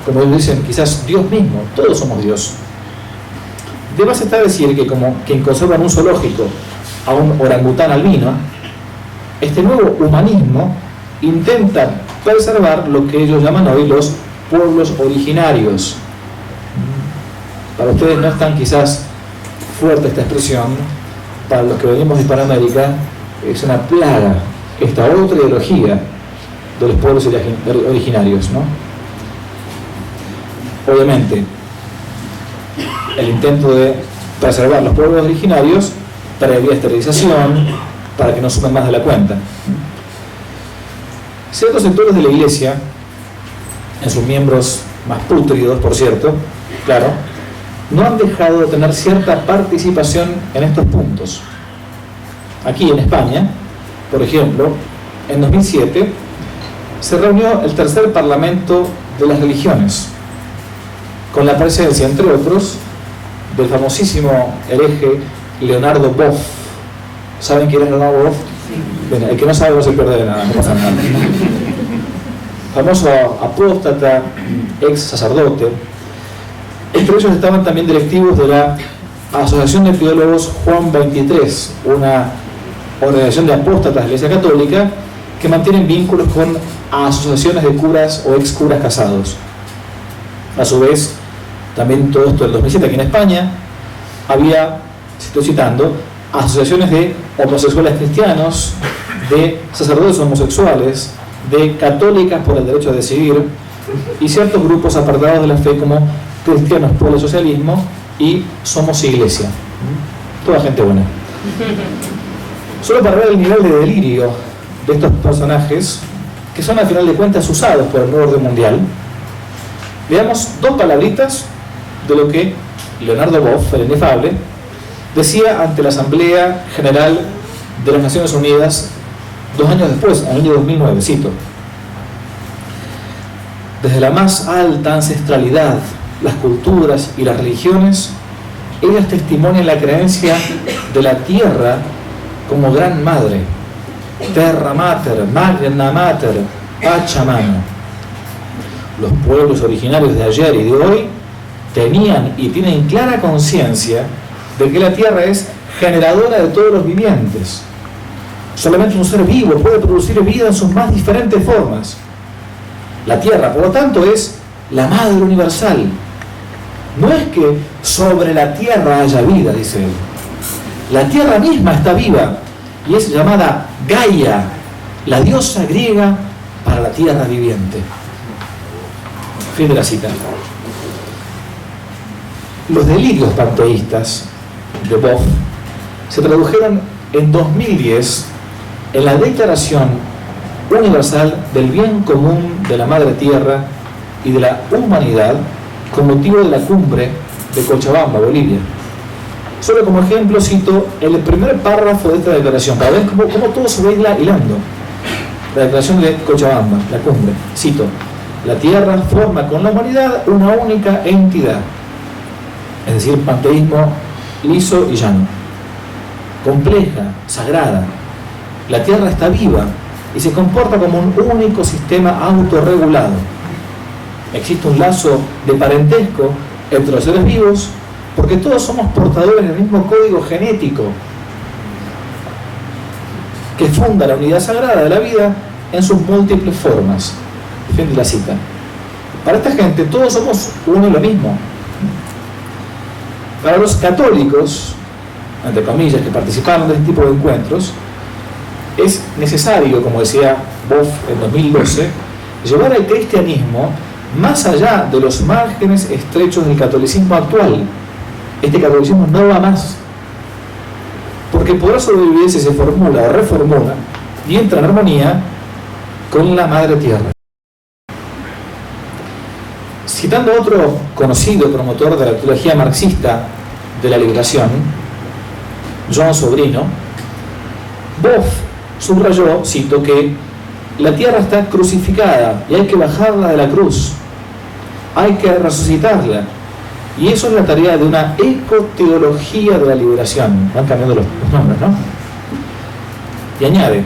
como dicen, quizás Dios mismo. Todos somos Dios. De más está decir que como quien conserva en un zoológico a un orangután albino, este nuevo humanismo intenta preservar lo que ellos llaman hoy los pueblos originarios. Para ustedes no es tan quizás fuerte esta expresión, para los que venimos de Hispanoamérica es una plaga esta otra ideología de los pueblos originarios, ¿no? Obviamente, el intento de preservar los pueblos originarios previa esterilización, para que no sumen más de la cuenta. Ciertos sectores de la Iglesia, en sus miembros más pútridos, por cierto, claro, no han dejado de tener cierta participación en estos puntos. Aquí en España, por ejemplo, en 2007 se reunió el tercer Parlamento de las Religiones, con la presencia, entre otros, del famosísimo hereje Leonardo Boff. ¿Saben quién es Leonardo Boff? Bueno, el que no sabe no se pierde de nada, no pasa nada. Famoso apóstata, ex sacerdote. Entre ellos estaban también directivos de la Asociación de Teólogos Juan 23, una organización de apóstatas de la Iglesia Católica que mantienen vínculos con asociaciones de curas o ex curas casados. A su vez, también todo esto en 2007 aquí en España, había, estoy citando, asociaciones de homosexuales cristianos, de sacerdotes homosexuales, de católicas por el derecho a decidir, y ciertos grupos apartados de la fe como Cristianos por el Socialismo y Somos Iglesia. Toda gente buena. Solo para ver el nivel de delirio de estos personajes, que son al final de cuentas usados por el nuevo orden mundial, Veamos dos palabritas de lo que Leonardo Boff, el inefable, decía ante la Asamblea General de las Naciones Unidas 2 años después, en el año 2009, cito: desde la más alta ancestralidad, las culturas y las religiones, ellas testimonian la creencia de la tierra como gran madre, terra mater, magna mater, Pachamama. Los pueblos originarios de ayer y de hoy tenían y tienen clara conciencia de que la tierra es generadora de todos los vivientes. Solamente un ser vivo puede producir vida en sus más diferentes formas. La tierra, por lo tanto, es la madre universal. No es que sobre la tierra haya vida, dice él. La tierra misma está viva y es llamada Gaia, la diosa griega para la tierra viviente. Fin de la cita. Los delirios panteístas de Boff se tradujeron en 2010 en la Declaración Universal del Bien Común de la Madre Tierra y de la Humanidad con motivo de la cumbre de Cochabamba, Bolivia. Solo como ejemplo cito el primer párrafo de esta declaración para ver cómo todo se va hilando. La declaración de Cochabamba, la cumbre, cito: la Tierra forma con la humanidad una única entidad, es decir, panteísmo liso y llano, compleja, sagrada. La Tierra está viva y se comporta como un único sistema autorregulado. Existe un lazo de parentesco entre los seres vivos porque todos somos portadores del mismo código genético que funda la unidad sagrada de la vida en sus múltiples formas. Fin de la cita. Para esta gente todos somos uno y lo mismo. Para los católicos, entre comillas, que participaron de este tipo de encuentros, es necesario, como decía Boff en 2012, llevar el cristianismo más allá de los márgenes estrechos del catolicismo actual. Este catolicismo no va más, porque podrá sobrevivir si se formula o reformula y entra en armonía con la Madre Tierra. Citando a otro conocido promotor de la teología marxista de la liberación, John Sobrino, Boff subrayó, cito, que la tierra está crucificada y hay que bajarla de la cruz, hay que resucitarla, y eso es la tarea de una ecoteología de la liberación. Van cambiando los nombres, ¿no? Y añade: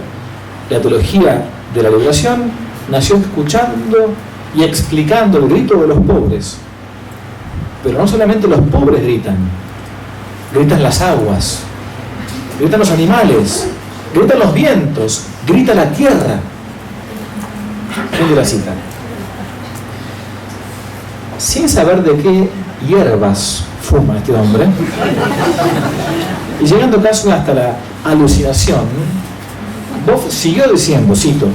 la teología de la liberación nació escuchando y explicando el grito de los pobres. Pero no solamente los pobres gritan las aguas, gritan los animales, gritan los vientos, grita la tierra. Fin de la cita. Sin saber de qué hierbas fuma este hombre, y llegando casi hasta la alucinación, Boff siguió diciendo, cito: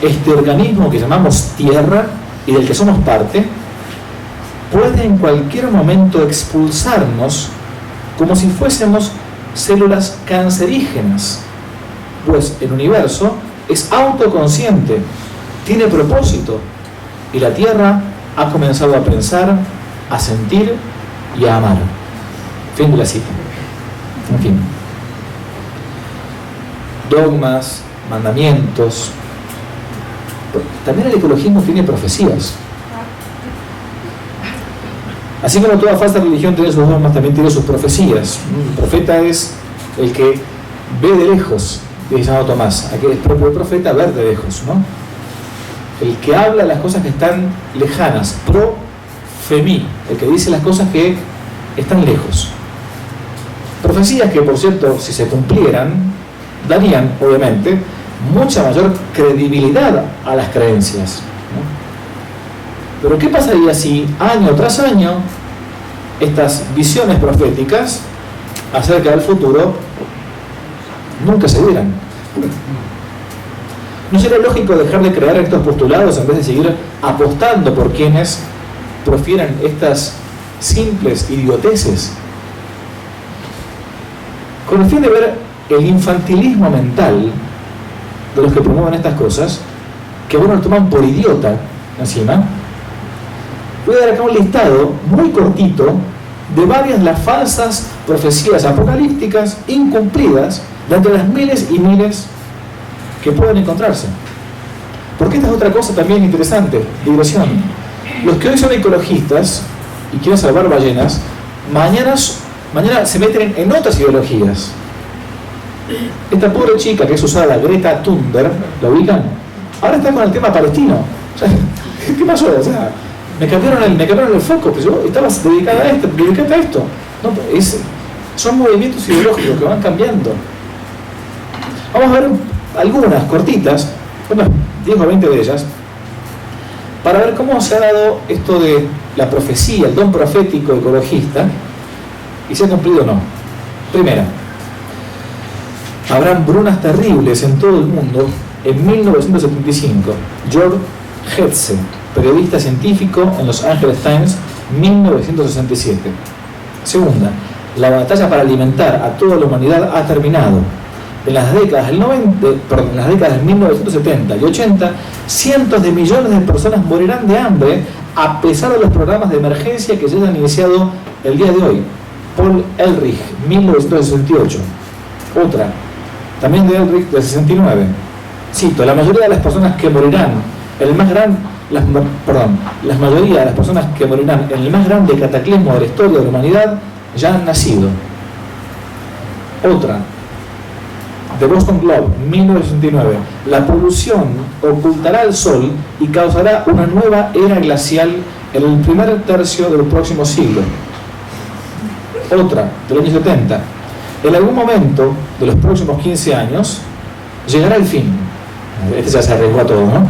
este organismo que llamamos tierra y del que somos parte puede en cualquier momento expulsarnos como si fuésemos células cancerígenas, pues el universo es autoconsciente, tiene propósito, y la tierra ha comenzado a pensar, a sentir y a amar. Fin de la cita. En fin. Dogmas, mandamientos. También el ecologismo tiene profecías. Así como toda falsa religión tiene sus dogmas, también tiene sus profecías. El profeta es el que ve de lejos, dice Santo Tomás. Aquí es propio el profeta ver de lejos, ¿no? El que habla de las cosas que están lejanas, profemí, el que dice las cosas que están lejos. Profecías que, por cierto, si se cumplieran, darían, obviamente, mucha mayor credibilidad a las creencias, ¿no? Pero ¿qué pasaría si año tras año estas visiones proféticas acerca del futuro nunca se dieran? ¿No sería lógico dejar de creer estos postulados en vez de seguir apostando por quienes profieran estas simples idioteces? Con el fin de ver el infantilismo mental de los que promueven estas cosas, que bueno, lo toman por idiota encima, voy a dar acá un listado muy cortito de varias de las falsas profecías apocalípticas incumplidas de entre las miles y miles que pueden encontrarse. Porque esta es otra cosa también interesante, diversión. Los que hoy son ecologistas y quieren salvar ballenas, mañana se meten en otras ideologías. Esta pobre chica que es usada, Greta Thunberg, ¿la ubican? Ahora está con el tema palestino. O sea, ¿qué pasó? O sea, me cambiaron el foco, pero yo estaba dedicada a esto, dedicada a esto. No, son movimientos ideológicos que van cambiando. Vamos a ver algunas cortitas, unas 10 o 20 de ellas, para ver cómo se ha dado esto de la profecía, el don profético ecologista, y si ha cumplido o no. Primera, habrán brunas terribles en todo el mundo en 1975. George Hetze, periodista científico en Los Angeles Times, 1967. Segunda, la batalla para alimentar a toda la humanidad ha terminado. En las décadas del 1970 y 80, cientos de millones de personas morirán de hambre a pesar de los programas de emergencia que ya han iniciado el día de hoy. Paul Ehrlich, 1968. Otra, también de Ehrlich, de 69. Cito, la mayoría de las personas que morirán en el más grande, la mayoría de las personas que morirán en el más grande cataclismo de la historia de la humanidad ya han nacido. Otra, de Boston Globe, 1969. La polución ocultará el sol y causará una nueva era glacial en el primer tercio del próximo siglo. Otra, del año 70. En algún momento de los próximos 15 años llegará el fin. Este ya se arriesgó a todo, ¿no?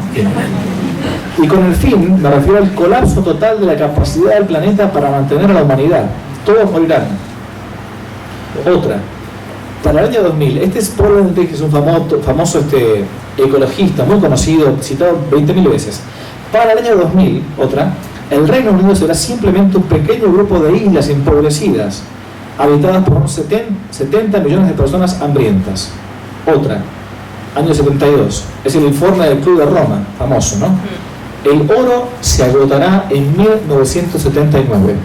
Y con el fin me refiero al colapso total de la capacidad del planeta para mantener a la humanidad. Todos morirán. Otra, para el año 2000, este es Paul Ehrlich, que es un famoso ecologista, muy conocido, citado 20.000 veces. Para el año 2000, otra, el Reino Unido será simplemente un pequeño grupo de islas empobrecidas, habitadas por unos 70 millones de personas hambrientas. Otra, año 72, es el informe del Club de Roma, famoso, ¿no? El oro se agotará en 1979.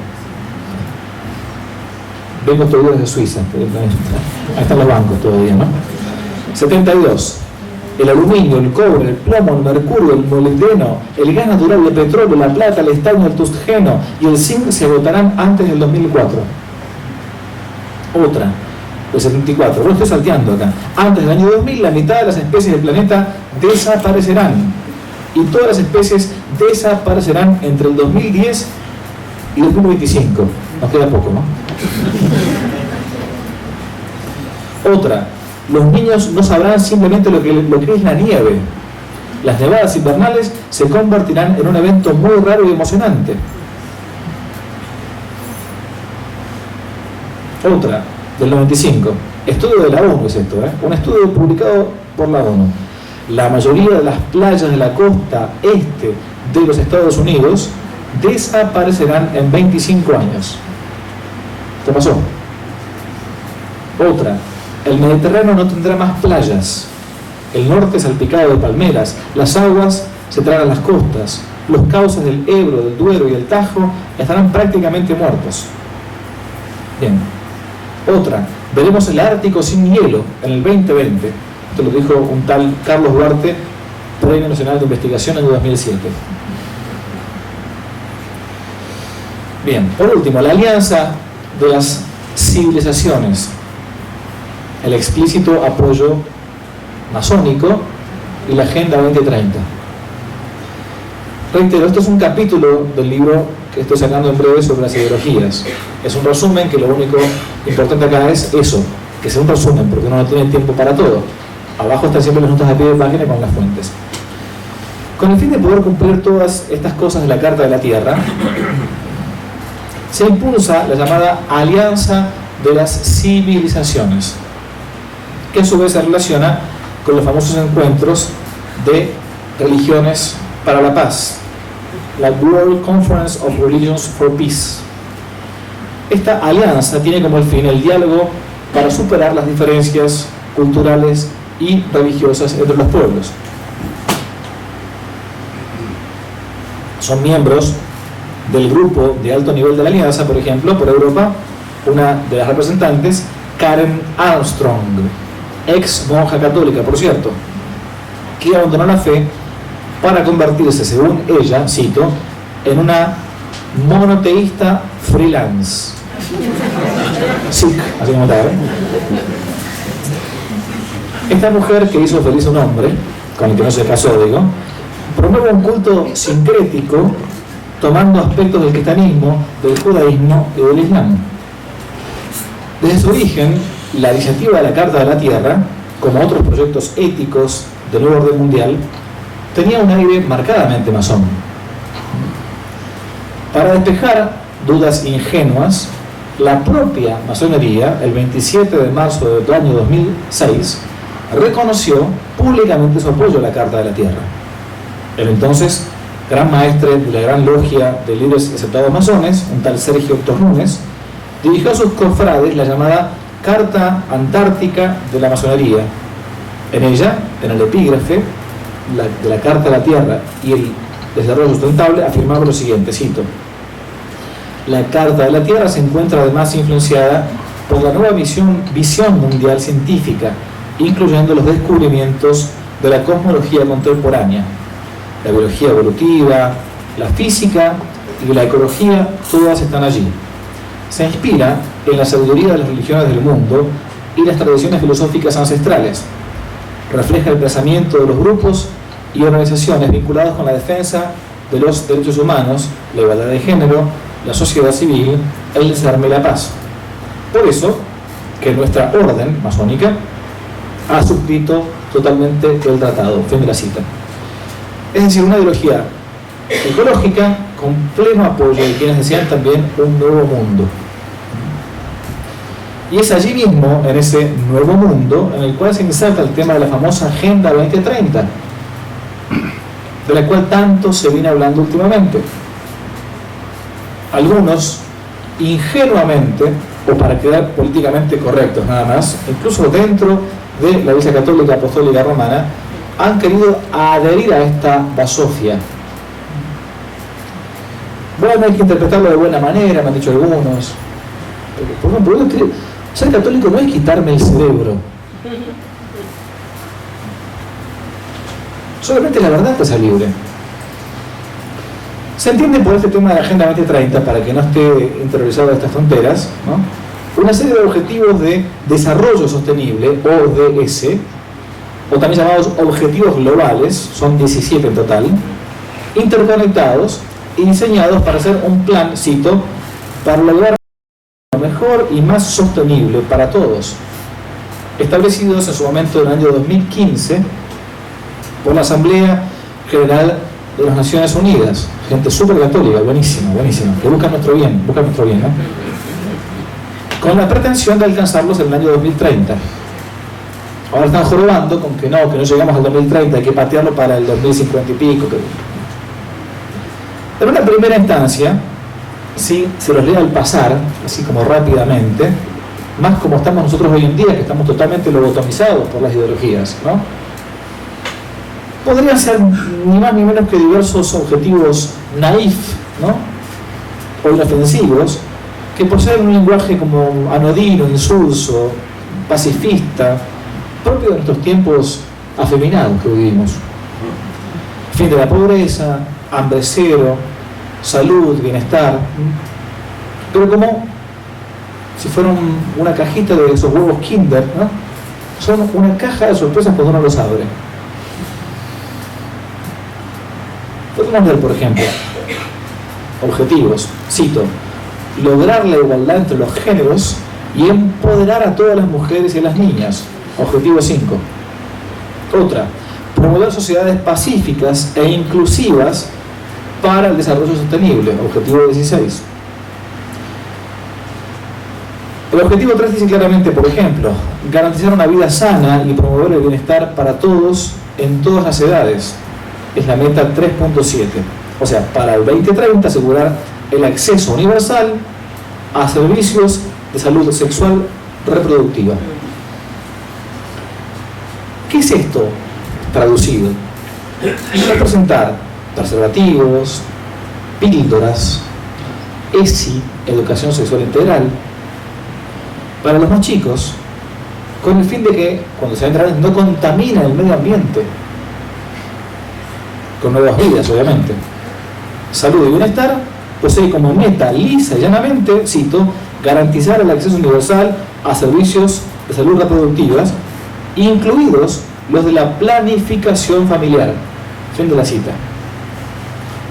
Vengo todavía desde Suiza, ahí están los bancos todavía, ¿no? 72. El aluminio, el cobre, el plomo, el mercurio, el molibdeno, el gas natural, el petróleo, la plata, el estaño, el tungsteno y el zinc se agotarán antes del 2004. Otra, el 74. Bueno, estoy salteando acá. Antes del año 2000, la mitad de las especies del planeta desaparecerán. Y todas las especies desaparecerán entre el 2010 y el 2025. Nos queda poco, ¿no? Otra, los niños no sabrán simplemente lo que es la nieve. Las nevadas invernales se convertirán en un evento muy raro y emocionante. Otra, del 95. Estudio de la ONU es esto, un estudio publicado por la ONU. La mayoría de las playas de la costa este de los Estados Unidos desaparecerán en 25 años. ¿Qué pasó? Otra, el Mediterráneo no tendrá más playas. El norte salpicado de palmeras, las aguas se tragan las costas, los cauces del Ebro, del Duero y del Tajo estarán prácticamente muertos. Bien. Otra, veremos el Ártico sin hielo en el 2020. Esto lo dijo un tal Carlos Duarte, Premio Nacional de Investigación en el 2007. Bien, por último, la alianza de las civilizaciones, el explícito apoyo masónico y la Agenda 2030. Reitero, esto es un capítulo del libro que estoy sacando en breve sobre las ideologías. Es un resumen que lo único importante acá es eso, que sea un resumen, porque uno no tiene tiempo para todo. Abajo están siempre las notas de pie de página con las fuentes. Con el fin de poder cumplir todas estas cosas de la Carta de la Tierra, se impulsa la llamada Alianza de las Civilizaciones, que a su vez se relaciona con los famosos encuentros de religiones para la paz, la World Conference of Religions for Peace. Esta alianza tiene como fin el diálogo para superar las diferencias culturales y religiosas entre los pueblos. Son miembros del grupo de alto nivel de la Alianza, por ejemplo, por Europa, una de las representantes, Karen Armstrong, ex monja católica, por cierto, que abandonó la fe para convertirse, según ella, cito, en una monoteísta freelance. Sikh, así como tal. Esta mujer que hizo feliz a un hombre, con el que no se casó, digo, promueve un culto sincrético tomando aspectos del cristianismo, del judaísmo y del islam. Desde su origen, la iniciativa de la Carta de la Tierra, como otros proyectos éticos del nuevo orden mundial, tenía un aire marcadamente masón. Para despejar dudas ingenuas, la propia masonería, el 27 de marzo del año 2006, reconoció públicamente su apoyo a la Carta de la Tierra. El entonces gran maestre de la gran logia de líderes aceptados masones, un tal Sergio Tornunes, dirigió a sus cofrades la llamada Carta Antártica de la Masonería. En ella, en el epígrafe de la Carta de la Tierra y el desarrollo sustentable, afirmaba lo siguiente, cito: la Carta de la Tierra se encuentra además influenciada por la nueva visión mundial científica, incluyendo los descubrimientos de la cosmología contemporánea, la biología evolutiva, la física y la ecología, todas están allí. Se inspira en la sabiduría de las religiones del mundo y las tradiciones filosóficas ancestrales. Refleja el pensamiento de los grupos y organizaciones vinculados con la defensa de los derechos humanos, la igualdad de género, la sociedad civil, el desarme y la paz. Por eso que nuestra orden masónica ha suscrito totalmente el tratado. Fin de la cita. Es decir, una ideología ecológica con pleno apoyo de quienes desean también un nuevo mundo. Y es allí mismo, en ese nuevo mundo, en el cual se inserta el tema de la famosa Agenda 2030, de la cual tanto se viene hablando últimamente. Algunos, ingenuamente, o para quedar políticamente correctos nada más, incluso dentro de la Iglesia Católica Apostólica Romana, han querido adherir a esta basofia. Bueno, hay que interpretarlo de buena manera, me han dicho algunos. Por ejemplo, ser católico no es quitarme el cerebro. Solamente la verdad te hace libre. Se entiende por este tema de la Agenda 2030, para que no esté interiorizado de estas fronteras, ¿no?, una serie de objetivos de desarrollo sostenible, ODS, o también llamados objetivos globales, son 17 en total, interconectados y diseñados para hacer un plan, cito, para lograr lo mejor y más sostenible para todos, establecidos en su momento en el año 2015 por la Asamblea General de las Naciones Unidas. Gente súper católica, buenísima, que busca nuestro bien, ¿no?, con la pretensión de alcanzarlos en el año 2030. Ahora están jorobando con que no llegamos al 2030, hay que patearlo para el 2050 y pico. En una primera instancia, si se los lee al pasar, así como rápidamente, más como estamos nosotros hoy en día, que estamos totalmente lobotomizados por las ideologías, ¿no?, podrían ser ni más ni menos que diversos objetivos naif, ¿no?, o inofensivos, que por ser un lenguaje como anodino, insulso, pacifista, propio de nuestros tiempos afeminados que vivimos. Fin de la pobreza, hambre cero, salud, bienestar, pero como si fueran una cajita de esos huevos Kinder, ¿no?, son una caja de sorpresas cuando uno los abre. Podemos ver, por ejemplo, objetivos, cito: lograr la igualdad entre los géneros y empoderar a todas las mujeres y a las niñas. Objetivo 5. Otra: promover sociedades pacíficas e inclusivas para el desarrollo sostenible. Objetivo 16. El objetivo 3 dice claramente, por ejemplo, garantizar una vida sana y promover el bienestar para todos en todas las edades. Es la meta 3.7. O sea, para el 2030 asegurar el acceso universal a servicios de salud sexual reproductiva. ¿Qué es esto traducido? Representar preservativos, píldoras, ESI, Educación Sexual Integral, para los más chicos, con el fin de que, cuando sean grandes, no contaminen el medio ambiente, con nuevas vidas, obviamente. Salud y bienestar posee como meta, lisa y llanamente, cito, garantizar el acceso universal a servicios de salud reproductivas, incluidos los de la planificación familiar. Fin de la cita.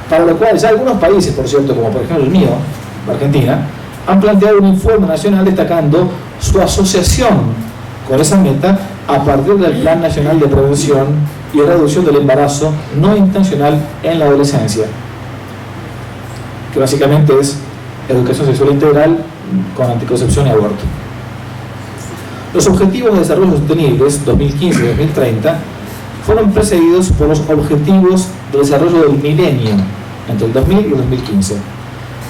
Para lo cual ya algunos países, por cierto, como por ejemplo el mío, Argentina, han planteado un informe nacional destacando su asociación con esa meta a partir del Plan Nacional de Prevención y Reducción del Embarazo No Intencional en la Adolescencia, que básicamente es educación sexual integral con anticoncepción y aborto. Los Objetivos de Desarrollo Sostenibles 2015-2030 fueron precedidos por los Objetivos de Desarrollo del Milenio entre el 2000 y el 2015,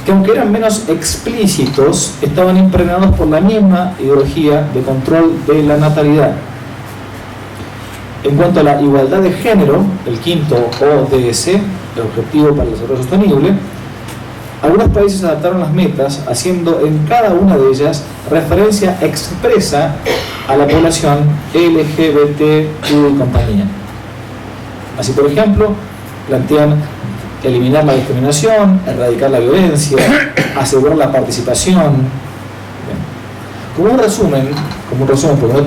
que aunque eran menos explícitos, estaban impregnados por la misma ideología de control de la natalidad. En cuanto a la igualdad de género, el quinto ODS, el Objetivo para el Desarrollo Sostenible, algunos países adaptaron las metas, haciendo en cada una de ellas referencia expresa a la población LGBTQ y compañía. Así, por ejemplo, plantean eliminar la discriminación, erradicar la violencia, asegurar la participación. Como un resumen, porque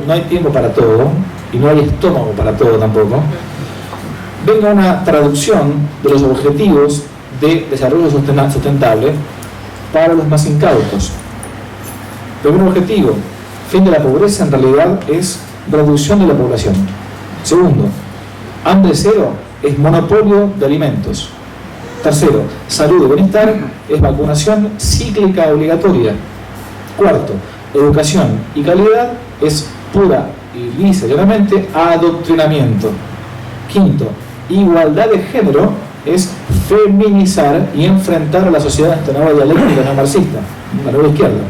no hay tiempo para todo y no hay estómago para todo tampoco, venga una traducción de los objetivos de desarrollo sustentable para los más incautos. Primer objetivo, fin de la pobreza, en realidad es reducción de la población. Segundo, hambre cero es monopolio de alimentos. Tercero, salud y bienestar es vacunación cíclica obligatoria. Cuarto, educación y calidad es pura y lisa y llanamente adoctrinamiento. Quinto, igualdad de género es feminizar y enfrentar a la sociedad esta nueva dialéctica no marxista, la nueva izquierda.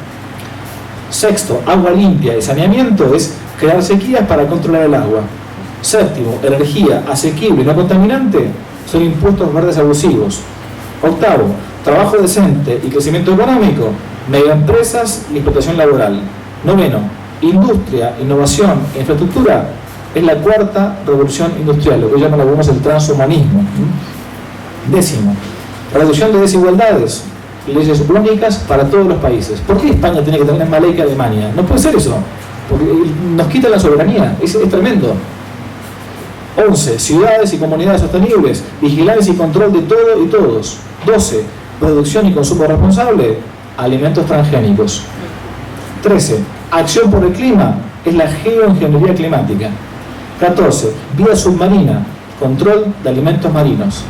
Sexto, agua limpia y saneamiento es crear sequías para controlar el agua. Séptimo, energía asequible y no contaminante son impuestos verdes abusivos. Octavo, trabajo decente y crecimiento económico, megaempresas y explotación laboral. Noveno, industria, innovación e infraestructura es la cuarta revolución industrial, lo que llaman algunos el transhumanismo. Décimo, reducción de desigualdades y leyes únicas para todos los países. ¿Por qué España tiene que tener más ley que Alemania? No puede ser eso, porque nos quita la soberanía, es tremendo. 11. Ciudades y comunidades sostenibles, vigilancia y control de todo y todos. 12. Producción y consumo responsable, alimentos transgénicos. 13. Acción por el clima, es la geoingeniería climática. 14. Vida submarina, control de alimentos marinos.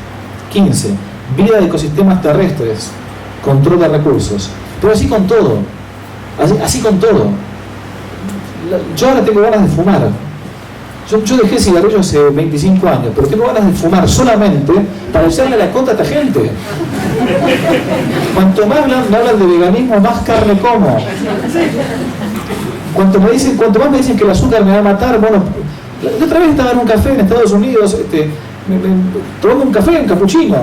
15. Vida de ecosistemas terrestres, control de recursos. Pero así con todo, así con todo. Yo ahora tengo ganas de fumar. Yo dejé cigarrillos hace 25 años, pero tengo ganas de fumar solamente para echarle la contra a esta gente. Cuanto más me hablan de veganismo, más carne como. Cuanto más me dicen que el azúcar me va a matar, bueno, la otra vez estaba en un café en Estados Unidos, tomando un café, un capuchino.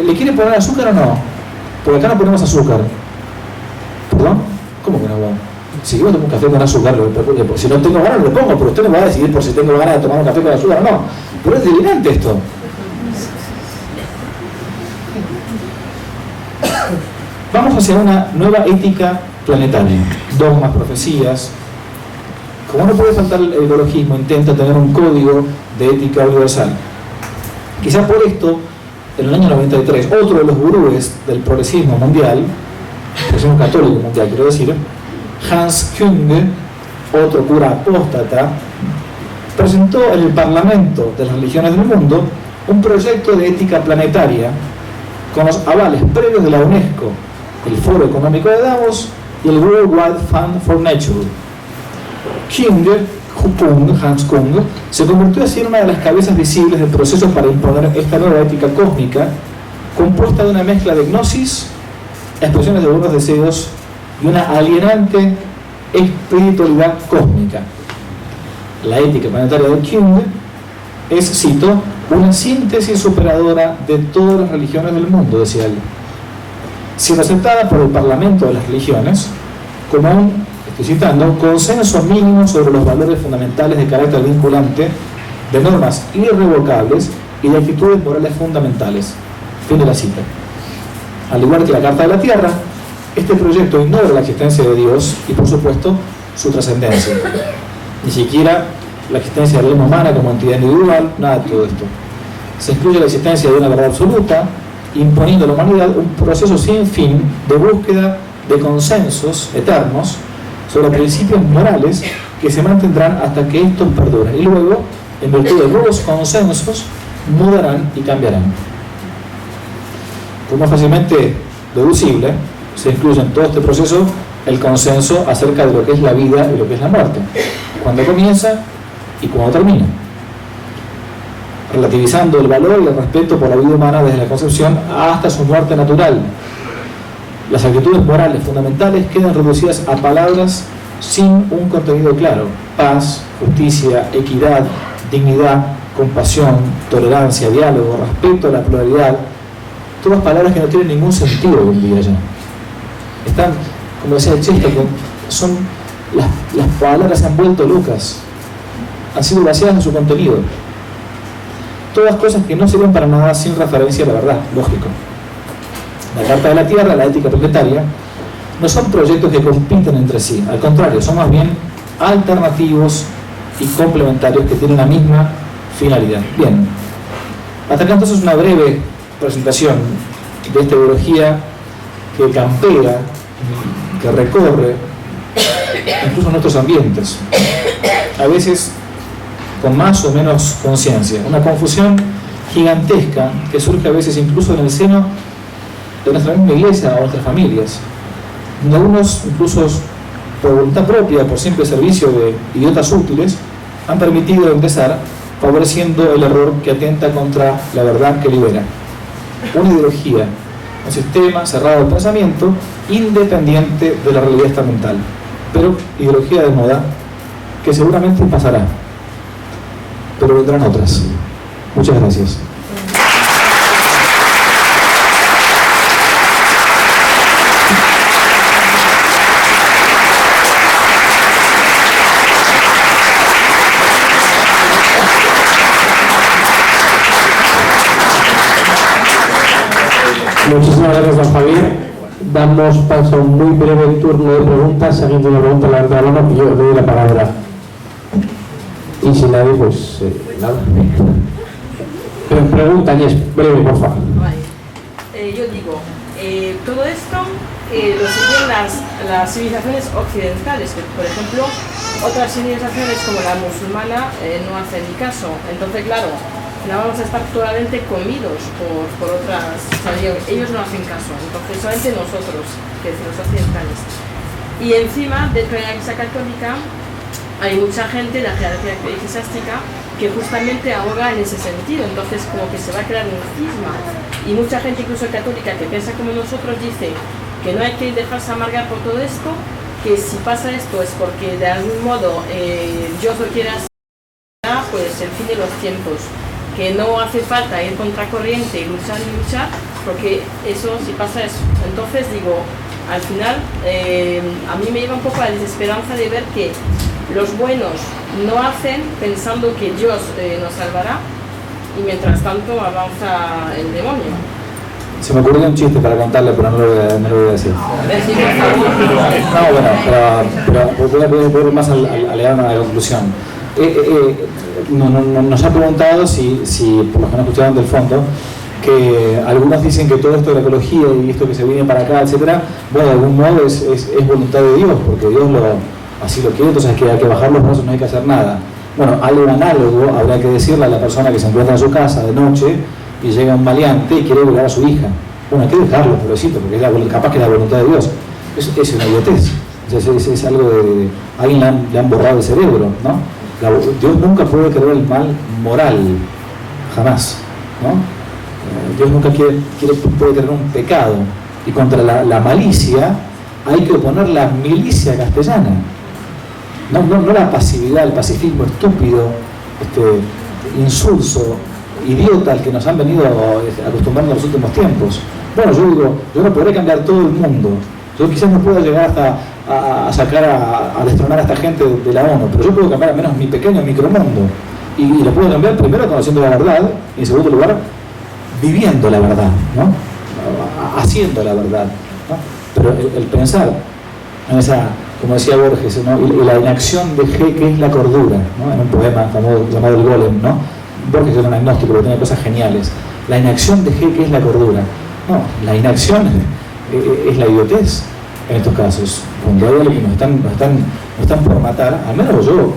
¿Le quiere poner azúcar o no? Porque acá no ponemos azúcar. ¿Perdón? ¿Cómo que no? Si yo tomo un café con azúcar, si no tengo ganas lo pongo, pero usted no va a decidir por si tengo ganas de tomar un café con azúcar o no. Pero es delirante esto. Vamos hacia una nueva ética planetaria. Dogmas, profecías. Como no puede faltar el ecologismo, intenta tener un código de ética universal. Quizá por esto, en el año 93, otro de los gurúes del progresismo mundial, progresismo católico mundial, quiero decir, Hans Küng, otro cura apóstata, presentó en el Parlamento de las Religiones del Mundo un proyecto de ética planetaria con los avales previos de la UNESCO, el Foro Económico de Davos y el World Wide Fund for Nature. Hans Küng se convirtió así en una de las cabezas visibles del proceso para imponer esta nueva ética cósmica, compuesta de una mezcla de gnosis, expresiones de buenos deseos y una alienante espiritualidad cósmica. La ética planetaria de Küng es, cito, una síntesis superadora de todas las religiones del mundo, decía él. siendo aceptada por el Parlamento de las religiones como un, estoy citando, consenso mínimo sobre los valores fundamentales de carácter vinculante, de normas irrevocables y de actitudes morales fundamentales. Fin de la cita. Al igual que la Carta de la Tierra, este proyecto ignora la existencia de Dios y, por supuesto, su trascendencia. Ni siquiera la existencia del alma humana como entidad individual, nada de todo esto. Se incluye la existencia de una verdad absoluta, imponiendo a la humanidad un proceso sin fin de búsqueda de consensos eternos sobre principios morales que se mantendrán hasta que estos perduren y luego, en virtud de nuevos consensos, mudarán y cambiarán. Como fácilmente deducible, se incluye en todo este proceso el consenso acerca de lo que es la vida y lo que es la muerte, cuando comienza y cuando termina, relativizando el valor y el respeto por la vida humana desde la concepción hasta su muerte natural. Las actitudes morales fundamentales quedan reducidas a palabras sin un contenido claro: paz, justicia, equidad, dignidad, compasión, tolerancia, diálogo, respeto a la pluralidad. Todas palabras que no tienen ningún sentido hoy en día ya. Están, como decía el chiste, son las palabras se han vuelto locas, han sido vaciadas en su contenido. Todas cosas que no sirven para nada sin referencia a la verdad, lógico. La Carta de la Tierra, la ética planetaria, no son proyectos que compiten entre sí, al contrario, son más bien alternativos y complementarios que tienen la misma finalidad. Bien, hasta acá entonces una breve presentación de esta ideología que campea, que recorre incluso nuestros ambientes, a veces con más o menos conciencia, una confusión gigantesca que surge a veces incluso en el seno de nuestra misma iglesia o nuestras familias, donde algunos, incluso por voluntad propia, por simple servicio de idiotas útiles, han permitido empezar favoreciendo el error que atenta contra la verdad que libera. Una ideología, un sistema cerrado de pensamiento independiente de la realidad estamental, pero ideología de moda que seguramente pasará, pero vendrán otras. Muchas gracias. Muchísimas gracias, don Javier. Damos paso a un muy breve turno de preguntas. Siguiendo la pregunta, la verdad, no, yo le doy la palabra. Y si nadie, pues nada. Pero pregunta, Inés, breve, por favor. Vale. Yo digo, todo esto lo siguen las civilizaciones occidentales, que por ejemplo, otras civilizaciones como la musulmana no hacen ni caso. Entonces, claro, no vamos a estar totalmente comidos por otras, o sea, ellos no hacen caso, entonces solamente nosotros, que es los occidentales. Y encima, dentro de la Iglesia Católica, hay mucha gente de la jerarquía eclesiástica que justamente ahoga en ese sentido, entonces como que se va a crear un cisma. Y mucha gente, incluso católica, que piensa como nosotros, dice que no hay que dejarse amargar por todo esto, que si pasa esto es porque de algún modo Dios lo quiere hacer, pues el fin de los tiempos. Que no hace falta ir contracorriente y luchar, porque eso, si pasa eso. Entonces digo, al final, a mí me lleva un poco a la desesperanza de ver que los buenos no hacen pensando que Dios nos salvará, y mientras tanto avanza el demonio. Se me ocurrió un chiste para contarle, pero no lo voy a decir. No, bueno, pero voy más al llegar a la conclusión. Nos ha preguntado si por lo que nos escucharon del fondo, que algunos dicen que todo esto de la ecología y esto que se viene para acá, etcétera, bueno, de algún modo es voluntad de Dios, porque Dios así lo quiere, entonces hay que bajar los brazos, no hay que hacer nada. Bueno, algo análogo habrá que decirle a la persona que se encuentra en su casa de noche y llega un maleante y quiere violar a su hija. Bueno, hay que dejarlo, pobrecito, porque capaz que es la voluntad de Dios. Es una idiotez. Es algo de alguien le han borrado el cerebro, ¿no? Dios nunca puede querer el mal moral, jamás, ¿no? Dios nunca puede querer un pecado, y contra la malicia hay que oponer la milicia castellana, no la pasividad, el pacifismo estúpido, insulso, idiota al que nos han venido acostumbrando en los últimos tiempos. Bueno, yo digo, yo no podré cambiar todo el mundo. Yo quizás no pueda llegar hasta a sacar a destronar a esta gente de la ONU, pero yo puedo cambiar al menos mi pequeño micromundo. Y lo puedo cambiar primero conociendo la verdad y en segundo lugar viviendo la verdad, ¿no? Haciendo la verdad, ¿no? Pero el pensar en esa, como decía Borges, ¿no? Y la inacción de G, que es la cordura, ¿no? En un poema famoso llamado El Golem, ¿no? Borges era un agnóstico, pero tenía cosas geniales. La inacción de G, que es la cordura. No, la inacción es la idiotez en estos casos. Cuando hay algo que nos están por matar, al menos yo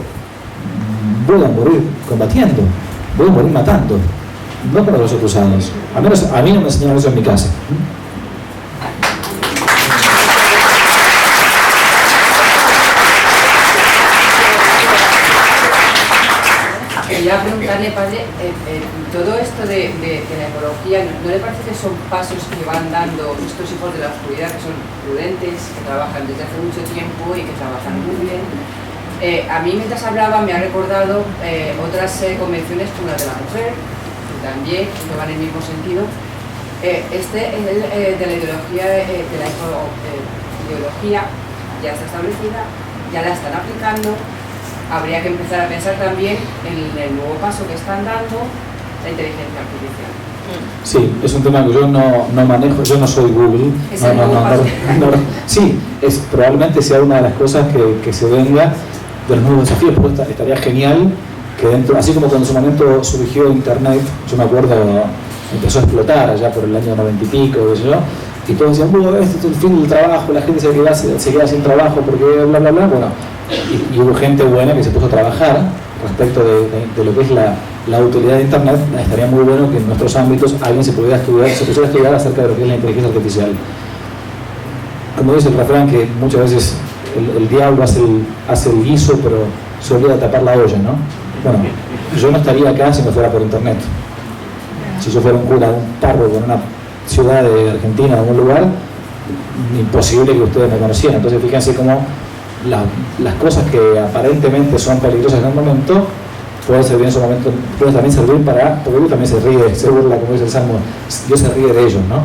voy a morir combatiendo, voy a morir matando, no con los brazos cruzados. Al menos a mí no me enseñaron eso en mi casa. Quería preguntarle, padre, todo esto de la ecología, ¿no le parece que son pasos que van dando estos hijos de la oscuridad, que son prudentes, que trabajan desde hace mucho tiempo y que trabajan muy bien? A mí, mientras hablaba, me ha recordado otras convenciones como la de la mujer, que también que van en el mismo sentido. De la ideología, ideología ya está establecida, ya la están aplicando. Habría que empezar a pensar también en el nuevo paso que están dando, la inteligencia artificial. Sí, es un tema que yo no manejo, yo no soy Google. Sí, probablemente sea una de las cosas que se venga de los nuevos desafíos, porque estaría genial que dentro, así como cuando en su momento surgió Internet, yo me acuerdo, empezó a explotar allá por el año 90 y pico, y todos decían, bueno, este es el fin del trabajo, la gente se queda sin trabajo porque bla bla bla, bueno, y hubo gente buena que se puso a trabajar respecto de lo que es la utilidad de Internet. Estaría muy bueno que en nuestros ámbitos alguien se pusiera a estudiar acerca de lo que es la inteligencia artificial. Como dice el refrán, que muchas veces el diablo hace el guiso, pero se olvida de tapar la olla, ¿no? Bueno, yo no estaría acá si no fuera por Internet. Si yo fuera un cura, un párroco en una ciudad de Argentina, en algún lugar, imposible que ustedes me conocieran. Entonces fíjense cómo las cosas que aparentemente son peligrosas en un momento pueden servir en su momento, pueden también servir porque Dios también se burla, como dice el Salmo, Dios se ríe de ellos, ¿no?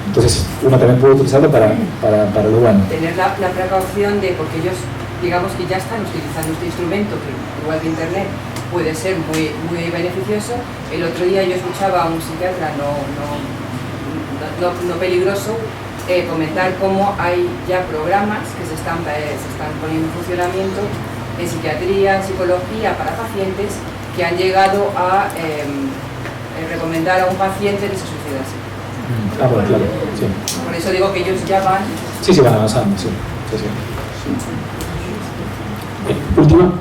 Entonces uno también puede utilizarlo para lo bueno. Tener la precaución de, porque ellos digamos que ya están utilizando este instrumento, que igual que Internet puede ser muy, muy beneficioso. El otro día yo escuchaba a un psiquiatra no peligroso comentar cómo hay ya programas que se están poniendo en funcionamiento en psiquiatría, en psicología para pacientes que han llegado a recomendar a un paciente que se suicidase. Bueno, claro, sí. Por eso digo que ellos ya van... Sí, van avanzando, sí. Última.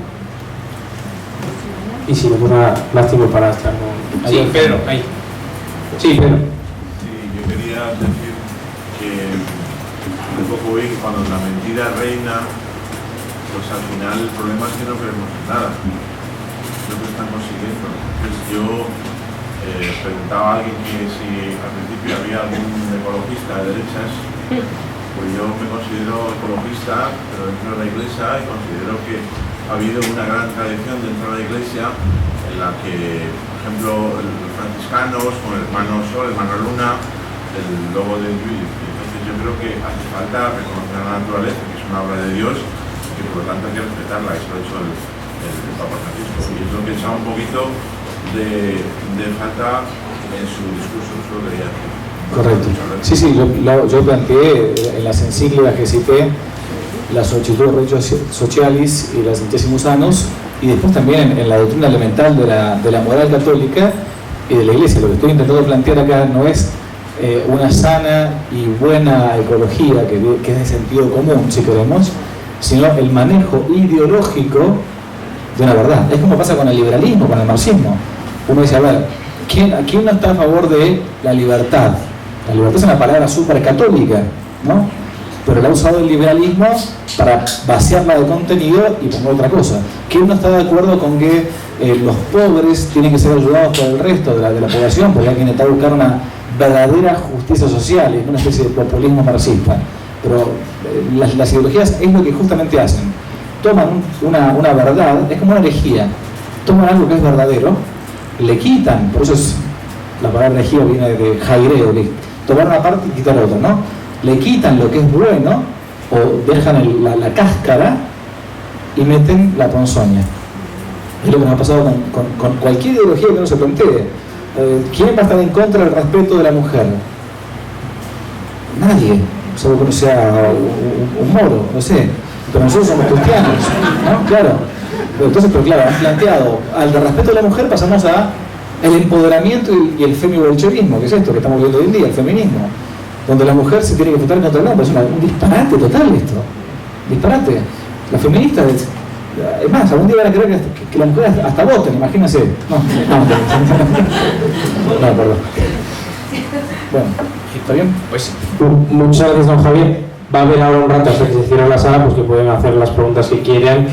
Y si no, pues nada, máximo para estar con... Sí, Pedro, ahí. Sí, Pedro. Sí, yo quería decir que un poco hoy cuando la mentira reina, pues al final el problema es que no creemos en nada. Lo que están consiguiendo. Entonces yo preguntaba a alguien que si al principio había algún ecologista de derechas, pues yo me considero ecologista, pero dentro de la iglesia, y considero que ha habido una gran tradición dentro de la iglesia en la que, por ejemplo, los franciscanos con el hermano Sol, el hermano Luna, el lobo de Lluís. Entonces yo creo que hace falta reconocer a la naturaleza, que es una obra de Dios, y que por lo tanto hay que respetarla. Eso lo ha hecho el Papa Francisco. Y es lo que echaba un poquito de falta en su discurso, eso lo quería decir. Correcto. Sí, yo planteé en las encíclicas que cité las Societas Socialis y las Centésimos Anos, y después también en la doctrina elemental de la moral católica y de la Iglesia. Lo que estoy intentando plantear acá no es una sana y buena ecología que es de sentido común, si queremos, sino el manejo ideológico de una verdad. Es como pasa con el liberalismo, con el marxismo. Uno dice, a ver, ¿quién no está a favor de la libertad? La libertad es una palabra súper católica, ¿no? Pero la ha usado el liberalismo para vaciarla de contenido y poner otra cosa. ¿Quién no está de acuerdo con que los pobres tienen que ser ayudados por el resto de la población? Porque hay que intentar buscar una verdadera justicia social, es una especie de populismo marxista. Pero las ideologías es lo que justamente hacen. Toman una verdad, es como una herejía. Toman algo que es verdadero, le quitan, por eso la palabra herejía viene de jaireo, tomar una parte y quitar otra, ¿no? Le quitan lo que es bueno o dejan la cáscara y meten la ponzoña. Es lo que nos ha pasado con cualquier ideología que uno se plantee. ¿Quién va a estar en contra del respeto de la mujer? Nadie, salvo que no sea un moro, no sé. Pero nosotros somos cristianos, ¿no? Claro. Entonces, pero claro, han planteado al respeto de la mujer pasamos a el empoderamiento y el femibolchevismo, que es esto que estamos viendo hoy en día, el feminismo, donde la mujer se tiene que votar contra el hombre. Es un disparate total esto. Disparate. Las feministas, es más, algún día van a creer que las mujeres hasta voten, imagínense. No, perdón. Bueno, ¿está bien? Pues Muchas gracias, don Javier. Va a haber ahora un rato hasta que se cierre la sala, pues que pueden hacer las preguntas que quieran,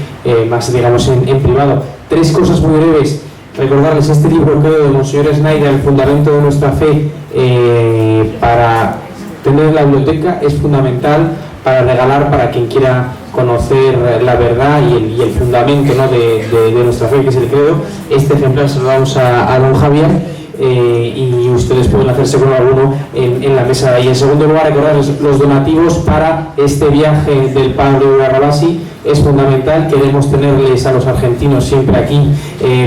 más digamos en privado. 3 cosas muy breves. Recordarles este libro, creo, de Monseñor Schneider, El fundamento de nuestra fe, para tener en la biblioteca, es fundamental para regalar para quien quiera conocer la verdad y el fundamento, ¿no?, de nuestra fe, que es el credo. Este ejemplar se lo damos a don Javier. Y ustedes pueden hacerse con alguno en la mesa de ahí. En segundo lugar, recordarles los donativos para este viaje del padre Barrabasi. Es fundamental, queremos tenerles a los argentinos siempre aquí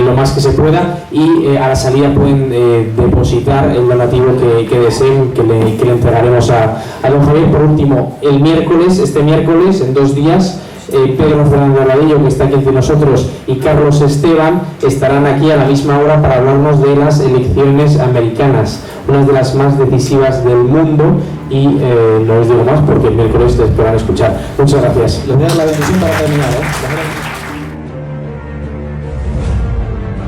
lo más que se pueda, y a la salida pueden depositar el donativo que deseen, que le entregaremos a don Javier. Por último, este miércoles, en 2 días, Pedro Fernández Aladillo, que está aquí entre nosotros, y Carlos Esteban estarán aquí a la misma hora para hablarnos de las elecciones americanas, una de las más decisivas del mundo, y no les digo más porque el miércoles les podrán escuchar. Muchas gracias. Les voy a dar la bendición para terminar, ¿eh?